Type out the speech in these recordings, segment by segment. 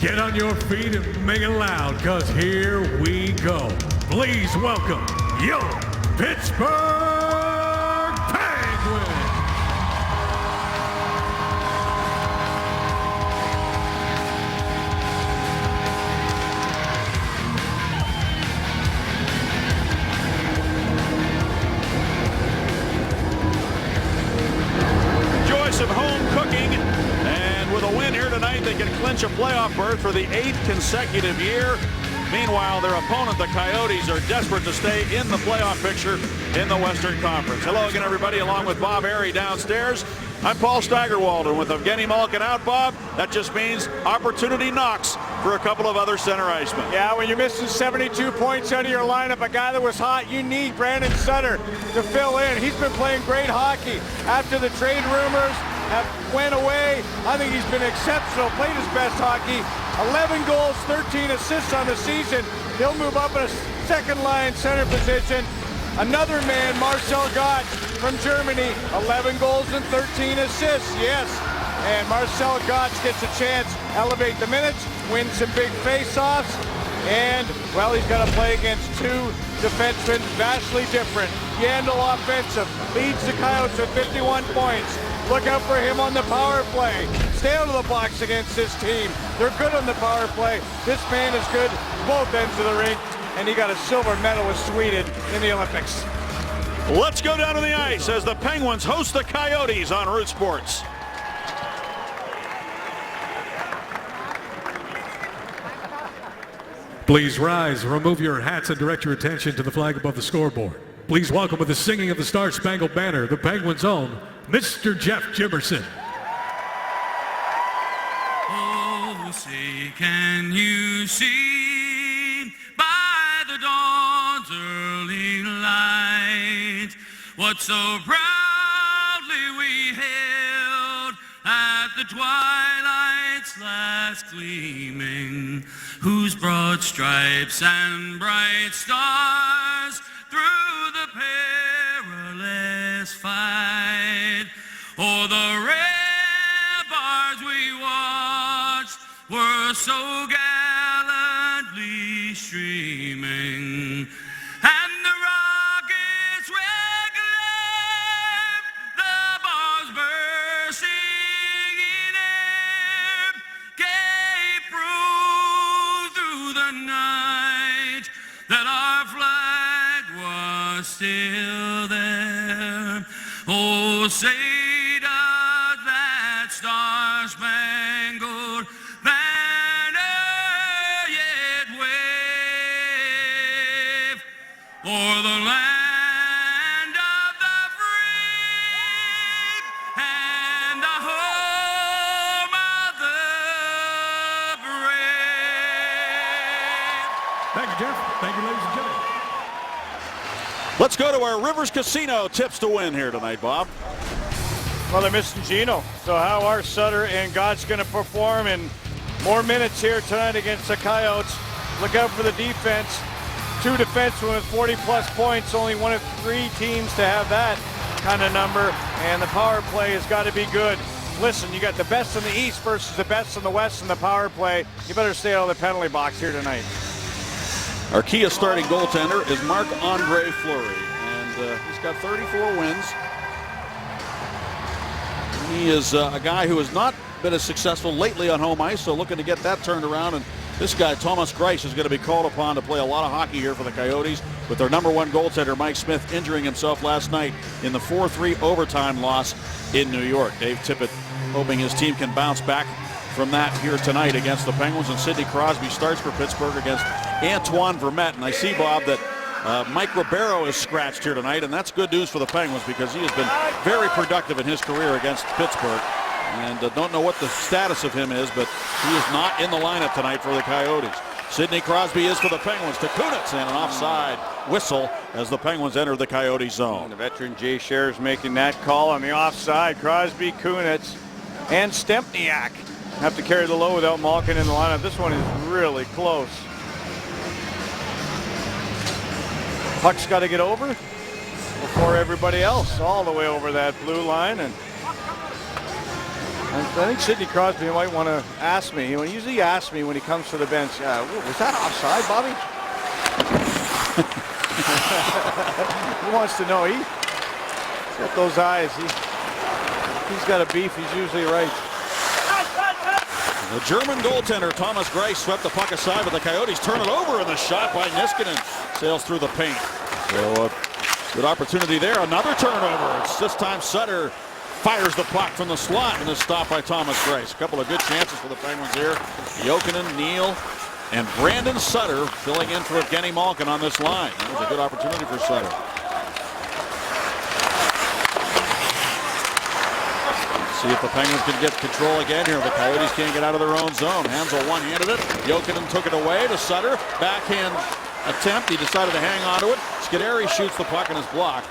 Get on your feet and make it loud, because here we go. Please welcome your Pittsburgh Penguins. Enjoy some home cooking, and with a win here tonight, they can clinch a playoff berth for the 8th consecutive year. Meanwhile, their opponent, the Coyotes, are desperate to stay in the playoff picture in the Western Conference. Hello again, everybody, along with Bob Harry downstairs. I'm Paul Steigerwald, and with Evgeny Malkin out, Bob, that just means opportunity knocks for a couple of other center icemen. Yeah, when you're missing 72 points out of your lineup, a guy that was hot, you need Brandon Sutter to fill in. He's been playing great hockey. After the trade rumors have went away, I think he's been exceptional, played his best hockey. 11 goals, 13 assists on the season. He'll move up in a second line center position. Another man, Marcel Gottsch from Germany, 11 goals and 13 assists, yes. And Marcel Gottsch gets a chance to elevate the minutes, win some big face-offs, and, well, he's got to play against two defensemen vastly different. Yandel offensive, leads the Coyotes with 51 points. Look out for him on the power play. Stay out of the box against this team. They're good on the power play. This man is good both ends of the rink, and he got a silver medal with Sweden in the Olympics. Let's go down to the ice as the Penguins host the Coyotes on Root Sports. Please rise, remove your hats, and direct your attention to the flag above the scoreboard. Please welcome with the singing of the Star-Spangled Banner, the Penguins' own, Mr. Jeff Jimerson. Oh, say, can you see by the dawn's early light what so proudly we hailed at the twilight's last gleaming, whose broad stripes and bright stars through the perilous fight o'er the ramparts we watched were so gallantly streaming, and the rockets' red glare, the bombs bursting in air, gave proof through the night that our flag was still there. Oh, say does that star-spangled banner yet wave o'er the land of the free and the home of the brave? Thank you, Jeff. Thank you, ladies and gentlemen. Let's go to our Rivers Casino tips to win here tonight, Bob. Well, they're missing Gino. So how are Sutter and Gottsch going to perform in more minutes here tonight against the Coyotes? Look out for the defense. Two defensemen with 40-plus points. Only one of three teams to have that kind of number. And the power play has got to be good. Listen, you got the best in the East versus the best in the West in the power play. You better stay out of the penalty box here tonight. Our Kia starting goaltender is Marc-Andre Fleury, and he's got 34 wins. He is a guy who has not been as successful lately on home ice, so looking to get that turned around. And this guy, Thomas Greiss, is going to be called upon to play a lot of hockey here for the Coyotes, with their number one goaltender, Mike Smith, injuring himself last night in the 4-3 overtime loss in New York. Dave Tippett hoping his team can bounce back from that here tonight against the Penguins. And Sidney Crosby starts for Pittsburgh against Antoine Vermette. And I see, Bob, that Mike Ribeiro is scratched here tonight, and that's good news for the Penguins because he has been very productive in his career against Pittsburgh. And don't know what the status of him is, but he is not in the lineup tonight for the Coyotes. Sidney Crosby is for the Penguins to Kunitz, and an offside whistle as the Penguins enter the Coyote zone. And the veteran Jay Scherz making that call on the offside. Crosby, Kunitz, and Stempniak have to carry the load without Malkin in the lineup. This one is really close. Puck's got to get over before everybody else, all the way over that blue line. And I think Sidney Crosby might want to ask me. He usually asks me when he comes to the bench, was that offside, Bobby? He wants to know. He's got those eyes. He's got a beef. He's usually right. The German goaltender Thomas Greiss swept the puck aside, but the Coyotes turn it over, and the shot by Niskanen sails through the paint. So good opportunity there. Another turnover. It's this time Sutter fires the puck from the slot, and is stopped by Thomas Greiss. A couple of good chances for the Penguins here. Jokinen, Neal, and Brandon Sutter filling in for Evgeny Malkin on this line. That was a good opportunity for Sutter. See if the Penguins can get control again here. The Coyotes can't get out of their own zone. Hansel one-handed it. Jokinen took it away to Sutter. Backhand attempt. He decided to hang on to it. Scuderi shoots the puck and is blocked.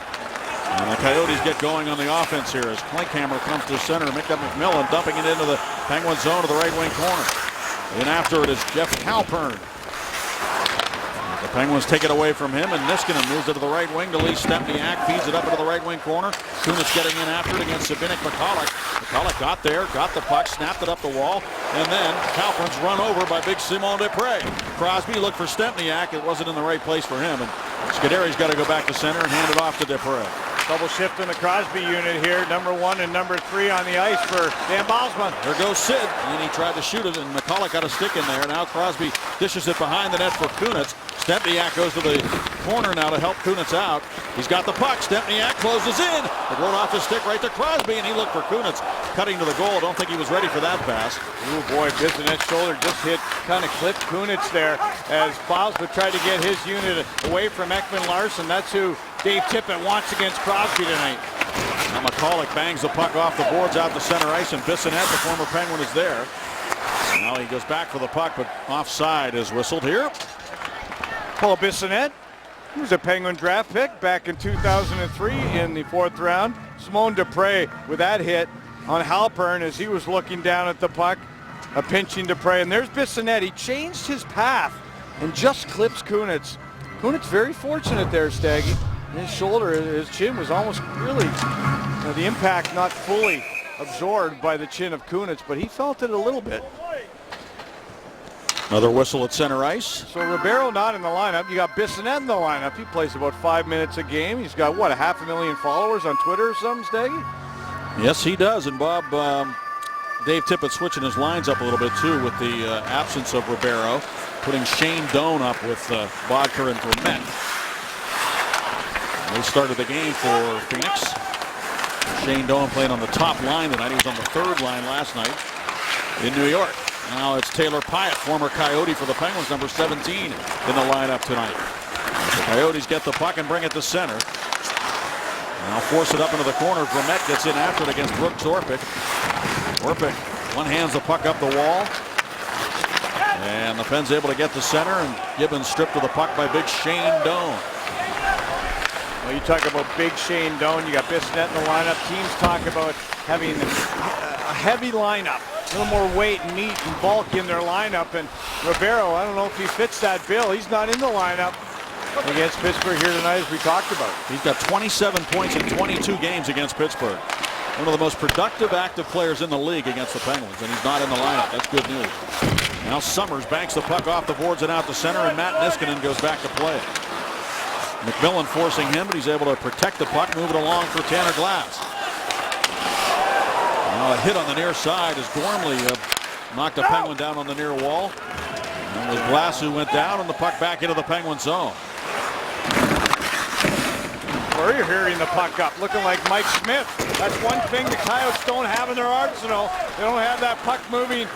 And the Coyotes get going on the offense here as Klinkhammer comes to center. McMillan dumping it into the Penguin zone to the right wing corner. And after it is Jeff Halpern. The Penguins take it away from him, and Niskanen moves it to the right wing to Lee Stempniak, feeds it up into the right wing corner. Kunitz getting in after it against Sabinik McCulloch. McCulloch got there, got the puck, snapped it up the wall, and then Halpern's run over by big Simon Desprez. Crosby looked for Stempniak. It wasn't in the right place for him, and Scuderi's got to go back to center and hand it off to Desprez. Double shift in the Crosby unit here. Number 1 and number 3 on the ice for Dan Bylsma. There goes Sid, and he tried to shoot it, and McCulloch got a stick in there. Now Crosby dishes it behind the net for Kunitz. Stempniak goes to the corner now to help Kunitz out. He's got the puck. Stempniak closes in. It rolled off his stick right to Crosby, and he looked for Kunitz cutting to the goal. Don't think he was ready for that pass. Oh boy, Bissonnette's shoulder just hit, kind of clipped Kunitz there as Bylsma tried to get his unit away from Ekman Larsson. That's who Dave Tippett wants against Crosby tonight. Now McCulloch bangs the puck off the boards out to center ice, and Bissonnette, the former Penguin, is there. Now he goes back for the puck, but offside is whistled here. Paul Bissonnette, he was a Penguin draft pick back in 2003 in the 4th round. Simon Desprez with that hit on Halpern as he was looking down at the puck, pinching Desprez. And there's Bissonnette. He changed his path and just clips Kunitz. Kunitz very fortunate there, Staggy. His shoulder, his chin was almost really, the impact not fully absorbed by the chin of Kunitz, but he felt it a little bit. Another whistle at center ice. So Ribeiro not in the lineup. You got Bissonnette in the lineup. He plays about 5 minutes a game. He's got, what, 500,000 followers on Twitter or something, Staggy? Yes, he does. And Bob, Dave Tippett switching his lines up a little bit too with the absence of Ribeiro, putting Shane Doan up with Bodker and Vermette. They started the game for Phoenix. Shane Doan playing on the top line tonight. He was on the 3rd line last night in New York. Now it's Taylor Pyatt, former Coyote for the Penguins, number 17 in the lineup tonight. The Coyotes get the puck and bring it to center. Now force it up into the corner. Vermette gets in after it against Brooks Orpik. Orpik one-hands the puck up the wall. And the Pens able to get to center, and Gibbons stripped of the puck by big Shane Doan. Well, you talk about big Shane Doan. You got Bissonnette in the lineup. Teams talk about having a heavy lineup. A little more weight and meat and bulk in their lineup. And Ribeiro, I don't know if he fits that bill. He's not in the lineup against Pittsburgh here tonight, as we talked about. He's got 27 points in 22 games against Pittsburgh. One of the most productive active players in the league against the Penguins, and he's not in the lineup. That's good news. Now Summers banks the puck off the boards and out to center, and Matt Niskanen goes back to play. McMillan forcing him, but he's able to protect the puck, move it along for Tanner Glass. Now a hit on the near side as Gormley knocked a Penguin down on the near wall. And it was Glass who went down, and the puck back into the Penguin zone. You're hearing the puck up, looking like Mike Smith. That's one thing the Coyotes don't have in their arsenal. They don't have that puck-moving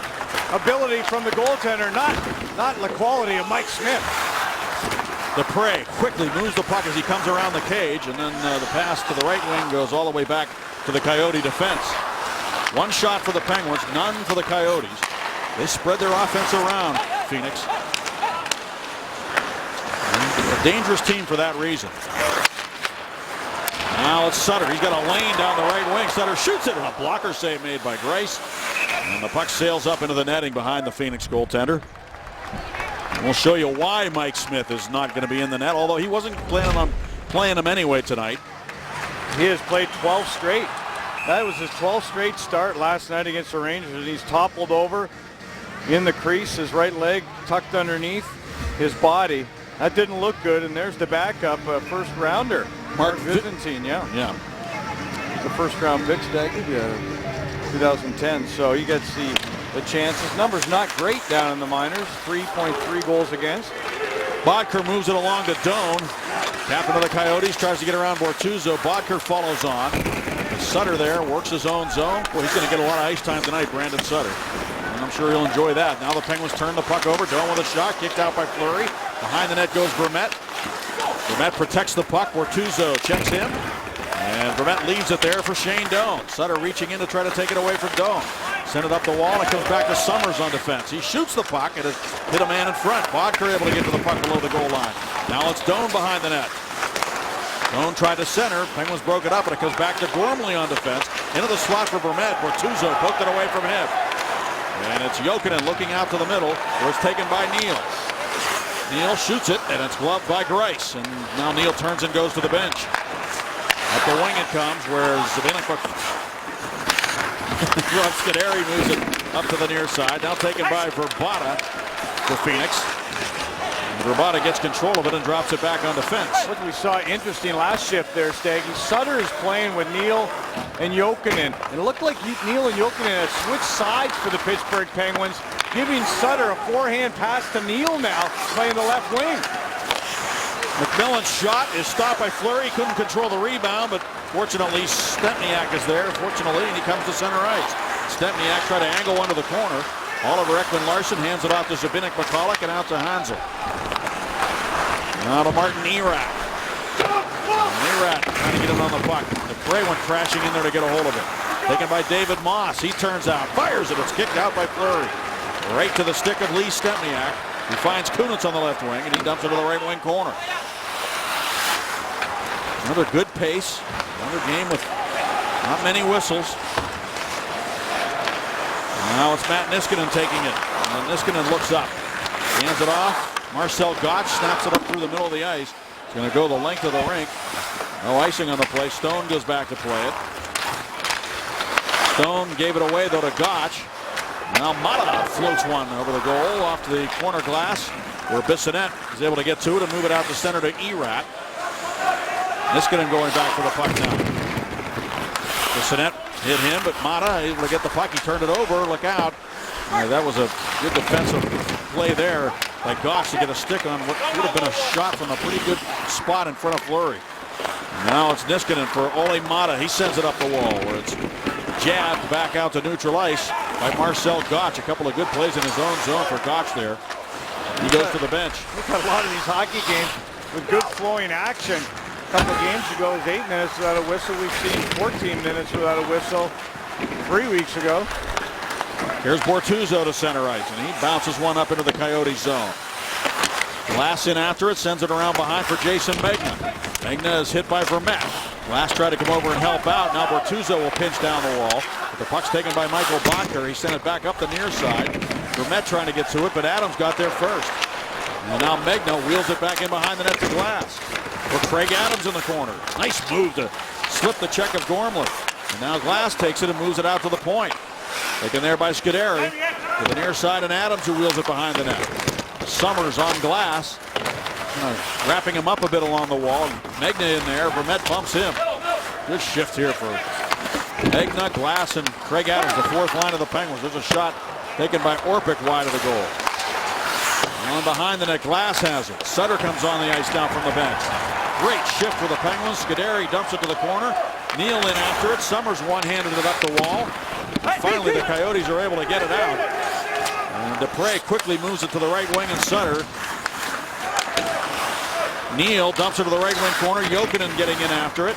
ability from the goaltender, not the quality of Mike Smith. Desprez quickly moves the puck as he comes around the cage, and then the pass to the right wing goes all the way back to the Coyote defense. One shot for the Penguins, none for the Coyotes. They spread their offense around, Phoenix. A dangerous team for that reason. Now it's Sutter. He's got a lane down the right wing. Sutter shoots it, and a blocker save made by Greiss. And the puck sails up into the netting behind the Phoenix goaltender. And we'll show you why Mike Smith is not going to be in the net, although he wasn't planning on playing him anyway tonight. He has played 12 straight. That was his 12th straight start last night against the Rangers, and he's toppled over in the crease, his right leg tucked underneath his body. That didn't look good, and there's the backup, first rounder, Mark Byzantine. Yeah, he's a first round pick, Staggy, 2010. So he gets the chances. Numbers not great down in the minors, 3.3 goals against. Bodker moves it along to Doan. Captain of the Coyotes tries to get around Bortuzzo. Bodker follows on. Sutter there works his own zone. Well, he's going to get a lot of ice time tonight, Brandon Sutter. And I'm sure he'll enjoy that. Now the Penguins turn the puck over. Doan with a shot, kicked out by Fleury. Behind the net goes Vermette. Vermette protects the puck. Bortuzzo checks him. And Vermette leaves it there for Shane Doan. Sutter reaching in to try to take it away from Doan. Send it up the wall, and it comes back to Summers on defense. He shoots the puck, and it hit a man in front. Bodker able to get to the puck below the goal line. Now it's Doan behind the net. Doan tried to center. Penguins broke it up, and it comes back to Gormley on defense. Into the slot for Vermette. Bortuzzo poked it away from him. And it's Jokinen looking out to the middle, where it's taken by Neal. Neal shoots it, and it's gloved by Greiss. And now Neal turns and goes to the bench. Up the wing it comes, where Zbynek Scuderi moves it up to the near side. Now taken by Verbata for Phoenix. Verbata gets control of it and drops it back on defense. What we saw interesting last shift there, Staggy. Sutter is playing with Neal and Jokinen. And it looked like Neal and Jokinen had switched sides for the Pittsburgh Penguins, giving Sutter a forehand pass to Neal now, playing the left wing. McMillan's shot is stopped by Fleury. He couldn't control the rebound, but fortunately Stempniak is there. Fortunately, and he comes to center ice. Stempniak tried to angle one to the corner. Oliver Ekman-Larsson hands it off to Zbynek McCulloch and out to Hansel. Now to Martin Erat. Erat trying to get him on the puck. Dupre went crashing in there to get a hold of it. Taken by David Moss. He turns out, fires it. It's kicked out by Fleury. Right to the stick of Lee Stempniak. He finds Kunitz on the left wing, and he dumps it to the right wing corner. Another good pace. Another game with not many whistles. Now it's Matt Niskanen taking it. And Niskanen looks up. Hands it off. Marcel Gotch snaps it up through the middle of the ice. It's going to go the length of the rink. No icing on the play. Stone goes back to play it. Stone gave it away, though, to Gotch. Now Mata floats one over the goal off to the corner glass, where Bissonnette is able to get to it and move it out to center to Erat. Niskanen going back for the puck now. Bissonnette hit him, but Mata able to get the puck. He turned it over. Look out. That was a good defensive play there by Goss to get a stick on what would have been a shot from a pretty good spot in front of Fleury. Now it's Niskanen for Ole Mata. He sends it up the wall, where it's jabbed back out to neutral ice by Marcel Gotch. A couple of good plays in his own zone for Gotch there. He goes to the bench. We've got a lot of these hockey games with good flowing action. A couple of games ago it was 8 minutes without a whistle. We've seen 14 minutes without a whistle 3 weeks ago. Here's Bortuzzo to center ice, and he bounces one up into the Coyote zone. Glass in after it, sends it around behind for Jason Megna. Megna is hit by Vermette. Glass tried to come over and help out. Now Bortuzzo will pinch down the wall. But the puck's taken by Michael Bodker. He sent it back up the near side. Vermette trying to get to it, but Adams got there first. And now Megna wheels it back in behind the net to Glass. For Craig Adams in the corner. Nice move to slip the check of Gormley. And now Glass takes it and moves it out to the point. Taken there by Scuderi. To the near side, and Adams who wheels it behind the net. Summers on Glass. Wrapping him up a bit along the wall. Megna in there. Vermette bumps him. Good shift here for Megna, Glass, and Craig Adams, the fourth line of the Penguins. There's a shot taken by Orpik wide of the goal. And behind the net, Glass has it. Sutter comes on the ice down from the bench. Great shift for the Penguins. Scuderi dumps it to the corner. Neal in after it. Summers one-handed it up the wall. And finally, the Coyotes are able to get it out. And Dupre quickly moves it to the right wing, and Sutter. Neal dumps it to the right wing corner. Jokinen getting in after it.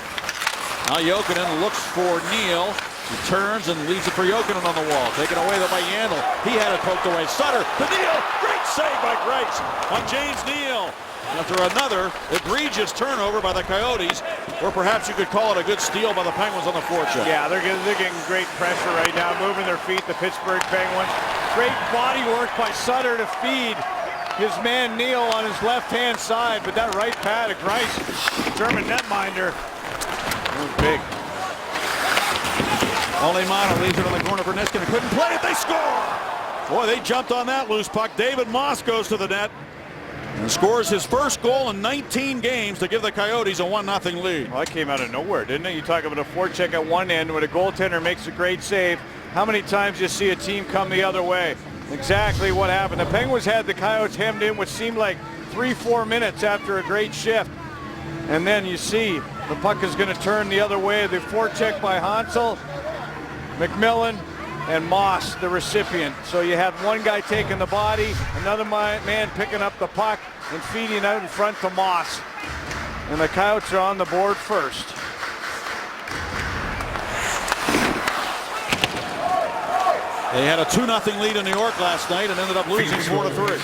Now Jokinen looks for Neal. He turns and leaves it for Jokinen on the wall. Taken away by Yandel. He had it poked away. Sutter to Neal. Great save by Greiss on James Neal. After another egregious turnover by the Coyotes, or perhaps you could call it a good steal by the Penguins on the forecheck. Yeah, they're getting great pressure right now, moving their feet, the Pittsburgh Penguins. Great body work by Sutter to feed his man Neal on his left-hand side, but that right pad of Greiss, German netminder, it was big. Only Mana leaves it in the corner for Niskanen. Couldn't play it. They score. Boy, they jumped on that loose puck. David Moss goes to the net and scores his first goal in 19 games to give the Coyotes a 1-0 lead. Well, that came out of nowhere, didn't it? You talk about a forecheck at one end when a goaltender makes a great save. How many times you see a team come the other way? Exactly what happened. The Penguins had the Coyotes hemmed in, which seemed like 3-4 minutes after a great shift. And then you see the puck is going to turn the other way. The forecheck by Hansel, McMillan, and Moss, the recipient. So you have one guy taking the body, another man picking up the puck and feeding out in front to Moss. And the Coyotes are on the board first. They had a 2-0 lead in New York last night and ended up losing 4-3.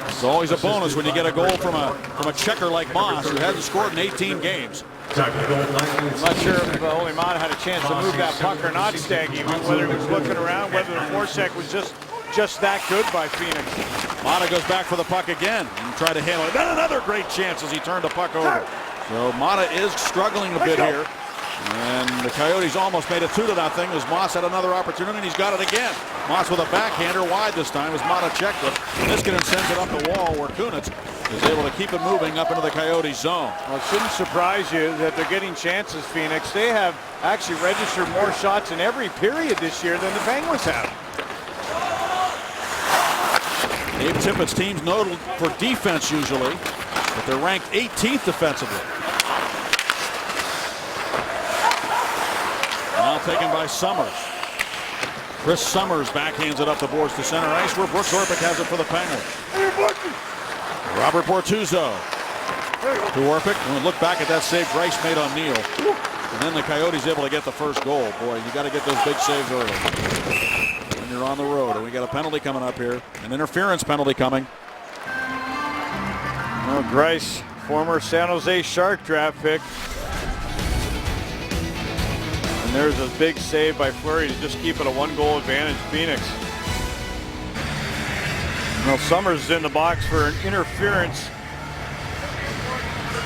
It's always a bonus when you get a goal from a checker like Moss, who hasn't scored in 18 games. I'm not sure if Ole Mata had a chance to move that puck or not, Staggy, whether he was looking around, whether the forecheck was just that good by Phoenix. Mata goes back for the puck again and tried to handle it. Then another great chance as he turned the puck over. So Mata is struggling a bit here. And the Coyotes almost made it 2-0 as Moss had another opportunity, and he's got it again. Moss with a backhander wide this time as Mata checked it. Niskanen sends it up the wall where Kunitz is able to keep it moving up into the Coyotes zone. Well, it shouldn't surprise you that they're getting chances, Phoenix. They have actually registered more shots in every period this year than the Penguins have. Dave Tippett's team's noted for defense usually, but they're ranked 18th defensively. Now taken by Summers. Chris Summers backhands it up the boards to center ice where Brooks Orpik has it for the Penguins. Robert Bortuzzo to Orpik. When we look back at that save Greiss made on Neal. And then the Coyotes able to get the first goal. Boy, you got to get those big saves early when you're on the road. And we got a penalty coming up here. An interference penalty coming. Well, Greiss, former San Jose Shark draft pick. And there's a big save by Fleury to just keep it a 1-goal advantage, Phoenix. Well, Summers is in the box for an interference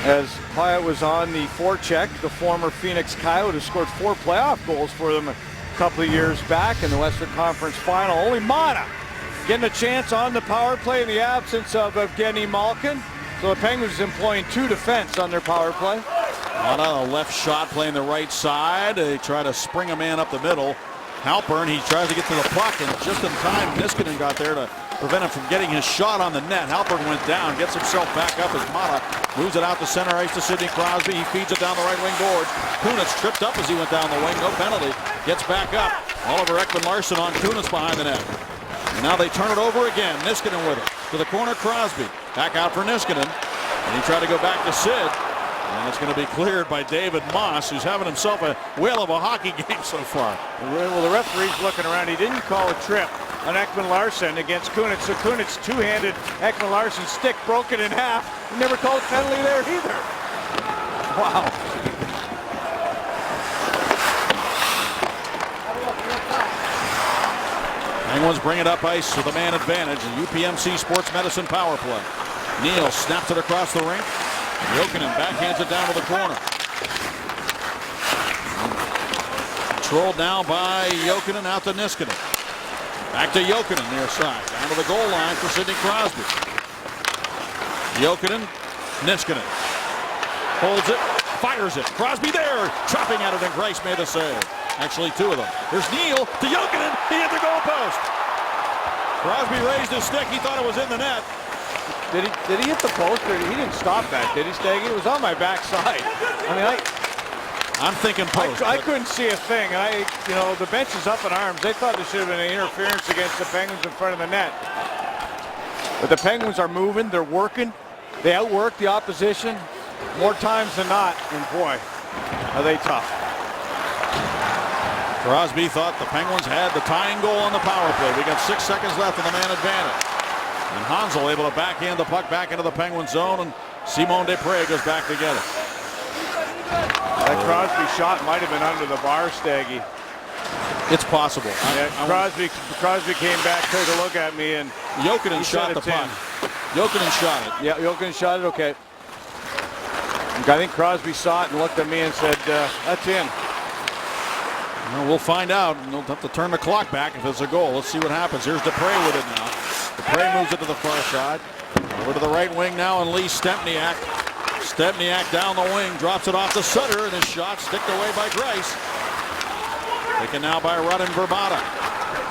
as Pyatt was on the forecheck. The former Phoenix Coyote who scored 4 playoff goals for them a couple of years back in the Western Conference Final. Only Mata getting a chance on the power play in the absence of Evgeny Malkin. So the Penguins employing 2 defense on their power play. Mata, a left shot playing the right side. They try to spring a man up the middle. Halpern, he tries to get to the puck, and just in time, Niskanen got there to prevent him from getting his shot on the net. Halpern went down, gets himself back up as Mata moves it out to center ice to Sidney Crosby. He feeds it down the right wing boards. Kunitz tripped up as he went down the wing. No penalty. Gets back up. Oliver Ekman-Larsson on Kunitz behind the net. And now they turn it over again. Niskanen with it. To the corner, Crosby. Back out for Niskanen. And he tried to go back to Sid. And it's going to be cleared by David Moss, who's having himself a whale of a hockey game so far. Well, the referee's looking around. He didn't call a trip on Ekman-Larsson against Kunitz. So Kunitz two-handed Ekman-Larsson's stick, broke it in half. He never called a penalty there either. Wow. Penguins bring it up ice with a man advantage. The UPMC Sports Medicine power play. Neal snaps it across the rink. Jokinen backhands it down to the corner. Controlled now by Jokinen out to Niskanen. Back to Jokinen near side. Down to the goal line for Sidney Crosby. Jokinen, Niskanen. Holds it, fires it. Crosby there, chopping at it, and Greiss made the save. Actually, 2 of them. There's Neal to Jokinen. He hit the goal post. Crosby raised his stick. He thought it was in the net. Did he hit the post, or he didn't stop that, did he, Staggy? It was on my backside. I mean, I'm thinking post. I couldn't see a thing. The bench is up in arms. They thought there should have been an interference against the Penguins in front of the net. But the Penguins are moving. They're working. They outwork the opposition more times than not. And boy, are they tough. Crosby thought the Penguins had the tying goal on the power play. We got 6 seconds left in the man advantage. And Hansel able to backhand the puck back into the Penguin zone, and Simon Desprez goes back together. That Crosby shot might have been under the bar, Staggy. It's possible. Crosby came back, took a look at me, and Jokinen shot the puck. Jokinen shot it. Yeah, Jokinen shot it, okay. I think Crosby saw it and looked at me and said, that's in. Well, we'll find out. They'll have to turn the clock back if it's a goal. Let's see what happens. Here's Dupre with it now. Dupre moves it to the far side. Over to the right wing now, and Lee Stempniak. Stempniak down the wing, drops it off to Sutter, and his shot sticked away by Grice. Taken now by Rudden Verbata.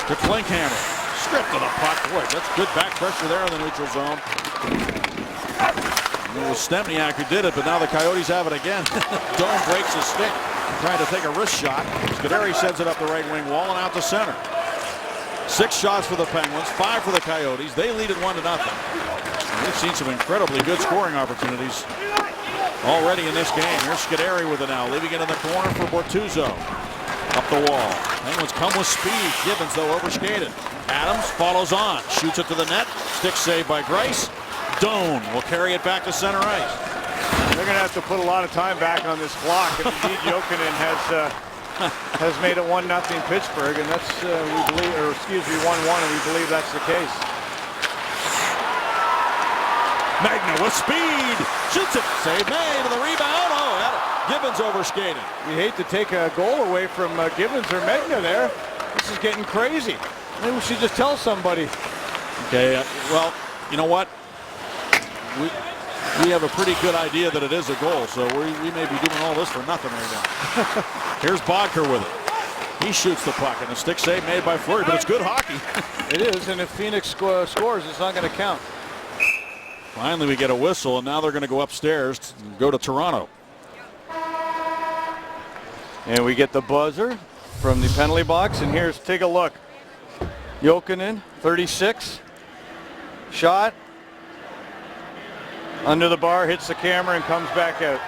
To Klinkhammer. Stripped of the puck. Boy, that's good back pressure there in the neutral zone. It was Stempniak who did it, but now the Coyotes have it again. Doan breaks his stick, trying to take a wrist shot. Scuderi sends it up the right wing wall and out to center. 6 shots for the Penguins, 5 for the Coyotes. They lead it 1-0. We've seen some incredibly good scoring opportunities already in this game. Here's Scuderi with it now, leaving it in the corner for Bortuzzo. Up the wall. Penguins come with speed. Gibbons, though, overskated. Adams follows on, shoots it to the net. Stick save by Grice. Doan will carry it back to center ice. They're going to have to put a lot of time back on this clock. And indeed, Jokinen has made it 1-0 Pittsburgh, and that's we believe, or excuse me, 1-1, and we believe that's the case. Magna with speed, shoots it. Save made to the rebound. Oh, Gibbons overskated. You hate to take a goal away from Gibbons or Magna there. This is getting crazy. Maybe we should just tell somebody. Okay, well, you know what? We have a pretty good idea that it is a goal, so we may be doing all this for nothing right now. Here's Bodker with it. He shoots the puck, and a stick save made by Fleury, but it's good hockey. It is, and if Phoenix scores, it's not going to count. Finally, we get a whistle, and now they're going to go upstairs and go to Toronto. And we get the buzzer from the penalty box, and here's, take a look. Jokinen, 36, shot. Under the bar, hits the camera, and comes back out.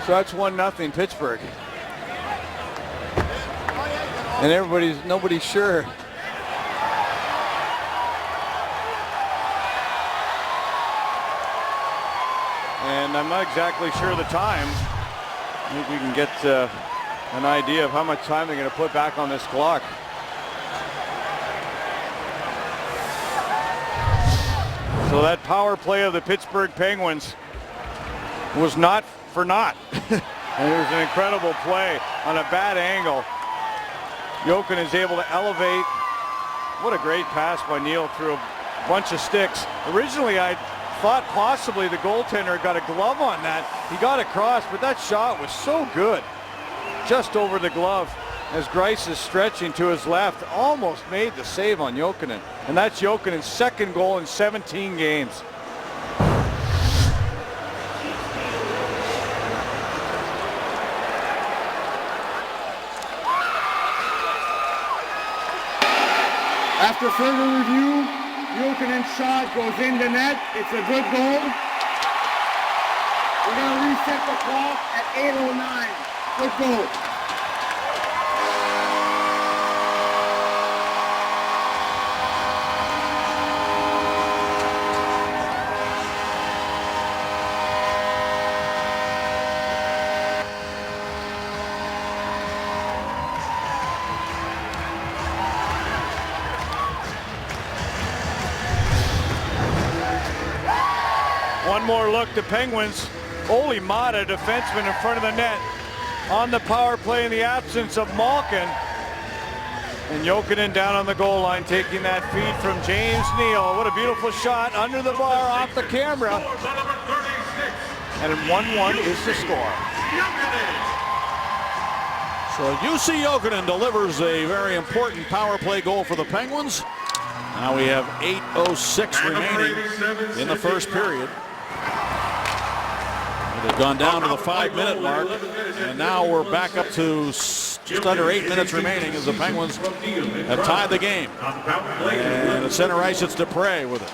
So that's 1-0 Pittsburgh. And nobody's sure. And I'm not exactly sure the time. I think we can get an idea of how much time they're going to put back on this clock. So that power play of the Pittsburgh Penguins was not for naught. And it was an incredible play on a bad angle. Jokinen is able to elevate. What a great pass by Neal through a bunch of sticks. Originally, I thought possibly the goaltender got a glove on that. He got across, but that shot was so good. Just over the glove as Grice is stretching to his left. Almost made the save on Jokinen. And that's Jokinen's second goal in 17 games. After further review, Jokinen's shot goes into net. It's a good goal. We're going to reset the clock at 8:09. Good goal. One more look, the Penguins. Ole Mata, defenseman in front of the net, on the power play in the absence of Malkin. And Jokinen down on the goal line, taking that feed from James Neal. What a beautiful shot under the bar off the camera. And 1-1 is the score. So UC Jokinen delivers a very important power play goal for the Penguins. Now we have 8:06 remaining in the first period. They've gone down to the 5-minute mark, and now we're back up to just under 8 minutes remaining as the Penguins have tied the game. And at center ice, it's Dupre with it.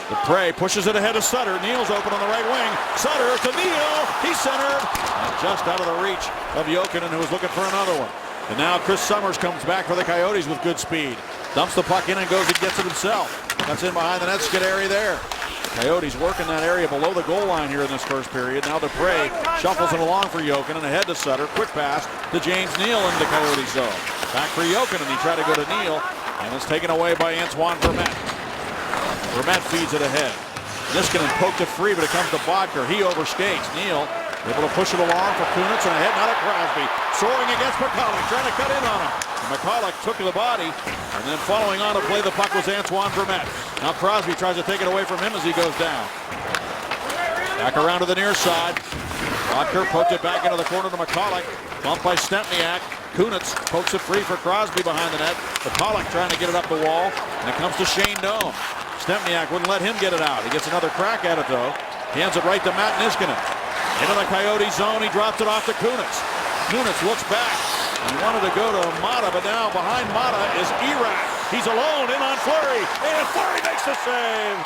Dupre pushes it ahead of Sutter. Neal's open on the right wing. Sutter to Neal. He's centered. And just out of the reach of Jokinen, who was looking for another one. And now Chris Summers comes back for the Coyotes with good speed. Dumps the puck in and goes and gets it himself. That's in behind the net. Scuderi there. Coyotes working that area below the goal line here in this first period. Now Dupre shuffles it along for Jokinen, ahead to Sutter. Quick pass to James Neal into Coyote zone. Back for Jokinen. He tried to go to Neal, and it's taken away by Antoine Vermette. Vermette feeds it ahead. Niskanen poked it free, but it comes to Bodker. He overskates. Neal able to push it along for Kunitz, and ahead now to Crosby. soaring against McCulloch, trying to cut in on him. McCulloch took the body, and then following on to play the puck was Antoine Vermette. Now Crosby tries to take it away from him as he goes down. Back around to the near side. Bodker poked it back into the corner to McCulloch. Bumped by Stempniak. Kunitz pokes it free for Crosby behind the net. McCulloch trying to get it up the wall, and it comes to Shane Doan. Stempniak wouldn't let him get it out. He gets another crack at it, though. He hands it right to Matt Niskanen. Into the Coyote zone, he drops it off to Kunitz. Kunitz looks back. He wanted to go to Mata, but now behind Mata is Erat. He's alone in on Fleury, and Fleury makes the save.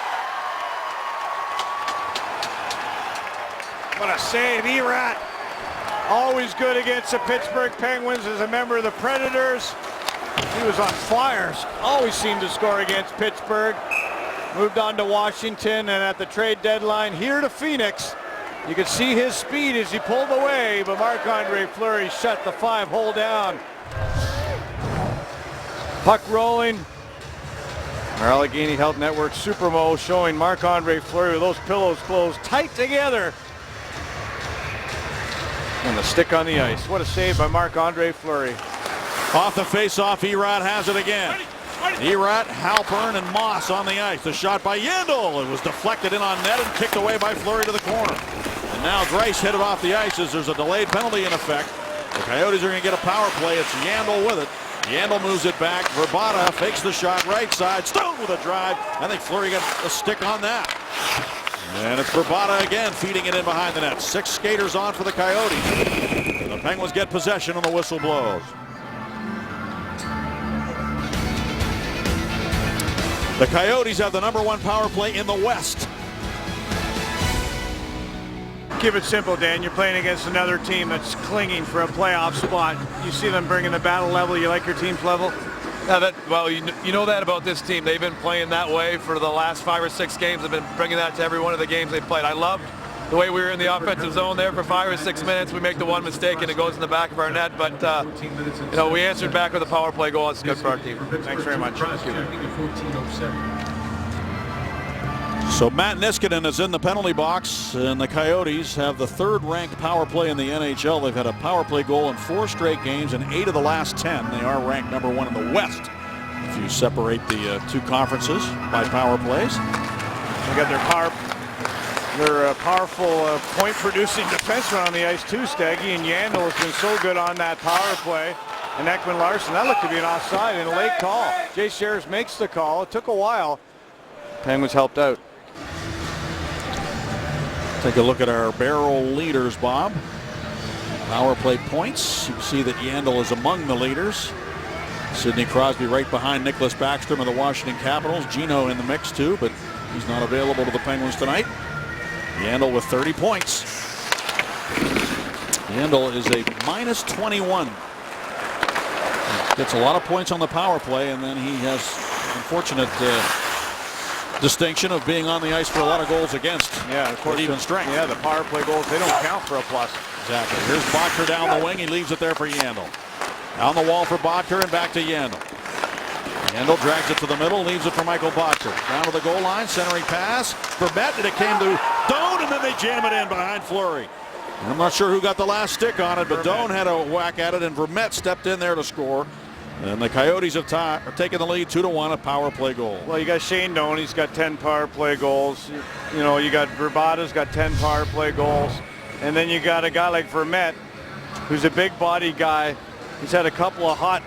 What a save, Erat. Always good against the Pittsburgh Penguins as a member of the Predators. He was on fire. Always seemed to score against Pittsburgh. Moved on to Washington, and at the trade deadline here to Phoenix. You could see his speed as he pulled away, but Marc-Andre Fleury shut the 5-hole down. Puck rolling. Our Allegheny Health Network Supermo showing Marc-Andre Fleury with those pillows closed tight together. And the stick on the ice. What a save by Marc-Andre Fleury. Off the face-off, Erat has it again. Erat, Halpern, and Moss on the ice. The shot by Yandel. It was deflected in on net and kicked away by Fleury to the corner. And now Greiss hit it off the ice as there's a delayed penalty in effect. The Coyotes are going to get a power play. It's Yandel with it. Yandel moves it back. Verbata fakes the shot right side. Stone with a drive. I think Fleury got a stick on that. And it's Verbata again feeding it in behind the net. 6 skaters on for the Coyotes. And the Penguins get possession and the whistle blows. The Coyotes have the #1 power play in the West. Keep it simple, Dan. You're playing against another team that's clinging for a playoff spot. You see them bringing the battle level. You like your team's level? Well, you know that about this team. They've been playing that way for the last 5 or 6 games. They've been bringing that to every one of the games they played. I loved the way we were in the offensive zone there for 5 or 6 minutes. We make the one mistake and it goes in the back of our net. But, we answered back with a power play goal. It's good for our team. Thanks very much. Thank you. So Matt Niskanen is in the penalty box, and the Coyotes have the 3rd-ranked power play in the NHL. They've had a power play goal in 4 straight games and 8 of the last 10. They are ranked #1 in the West if you separate the 2 conferences by power plays. They got their powerful point-producing defenseman on the ice too, Steggy, and Yandel has been so good on that power play. And Ekman Larsson, that looked to be an offside and a late call. Jay Sherrish makes the call. It took a while. Penguins helped out. Take a look at our barrel leaders, Bob. Power play points. You can see that Yandel is among the leaders. Sidney Crosby right behind Nicholas Backstrom of the Washington Capitals. Gino in the mix too, but he's not available to the Penguins tonight. Yandel with 30 points. Yandel is a -21. Gets a lot of points on the power play, and then he has unfortunate distinction of being on the ice for a lot of goals against. Yeah, of course. Even strength. Yeah, the power play goals, they don't count for a plus. Exactly. Here's Bodker down the wing. He leaves it there for Yandel. Down the wall for Bodker and back to Yandel. Yandel drags it to the middle, leaves it for Michael Bodker. Down to the goal line, centering pass for Vermette, and it came to Doan, and then they jam it in behind Fleury. I'm not sure who got the last stick on it, but Doan had a whack at it, and Vermette stepped in there to score. And the Coyotes have taken the lead 2-1, a power play goal. Well, you got Shane Doan, he's got 10 power play goals. You got Verbata's got 10 power play goals. And then you got a guy like Vermette, who's a big body guy. He's had a couple of hot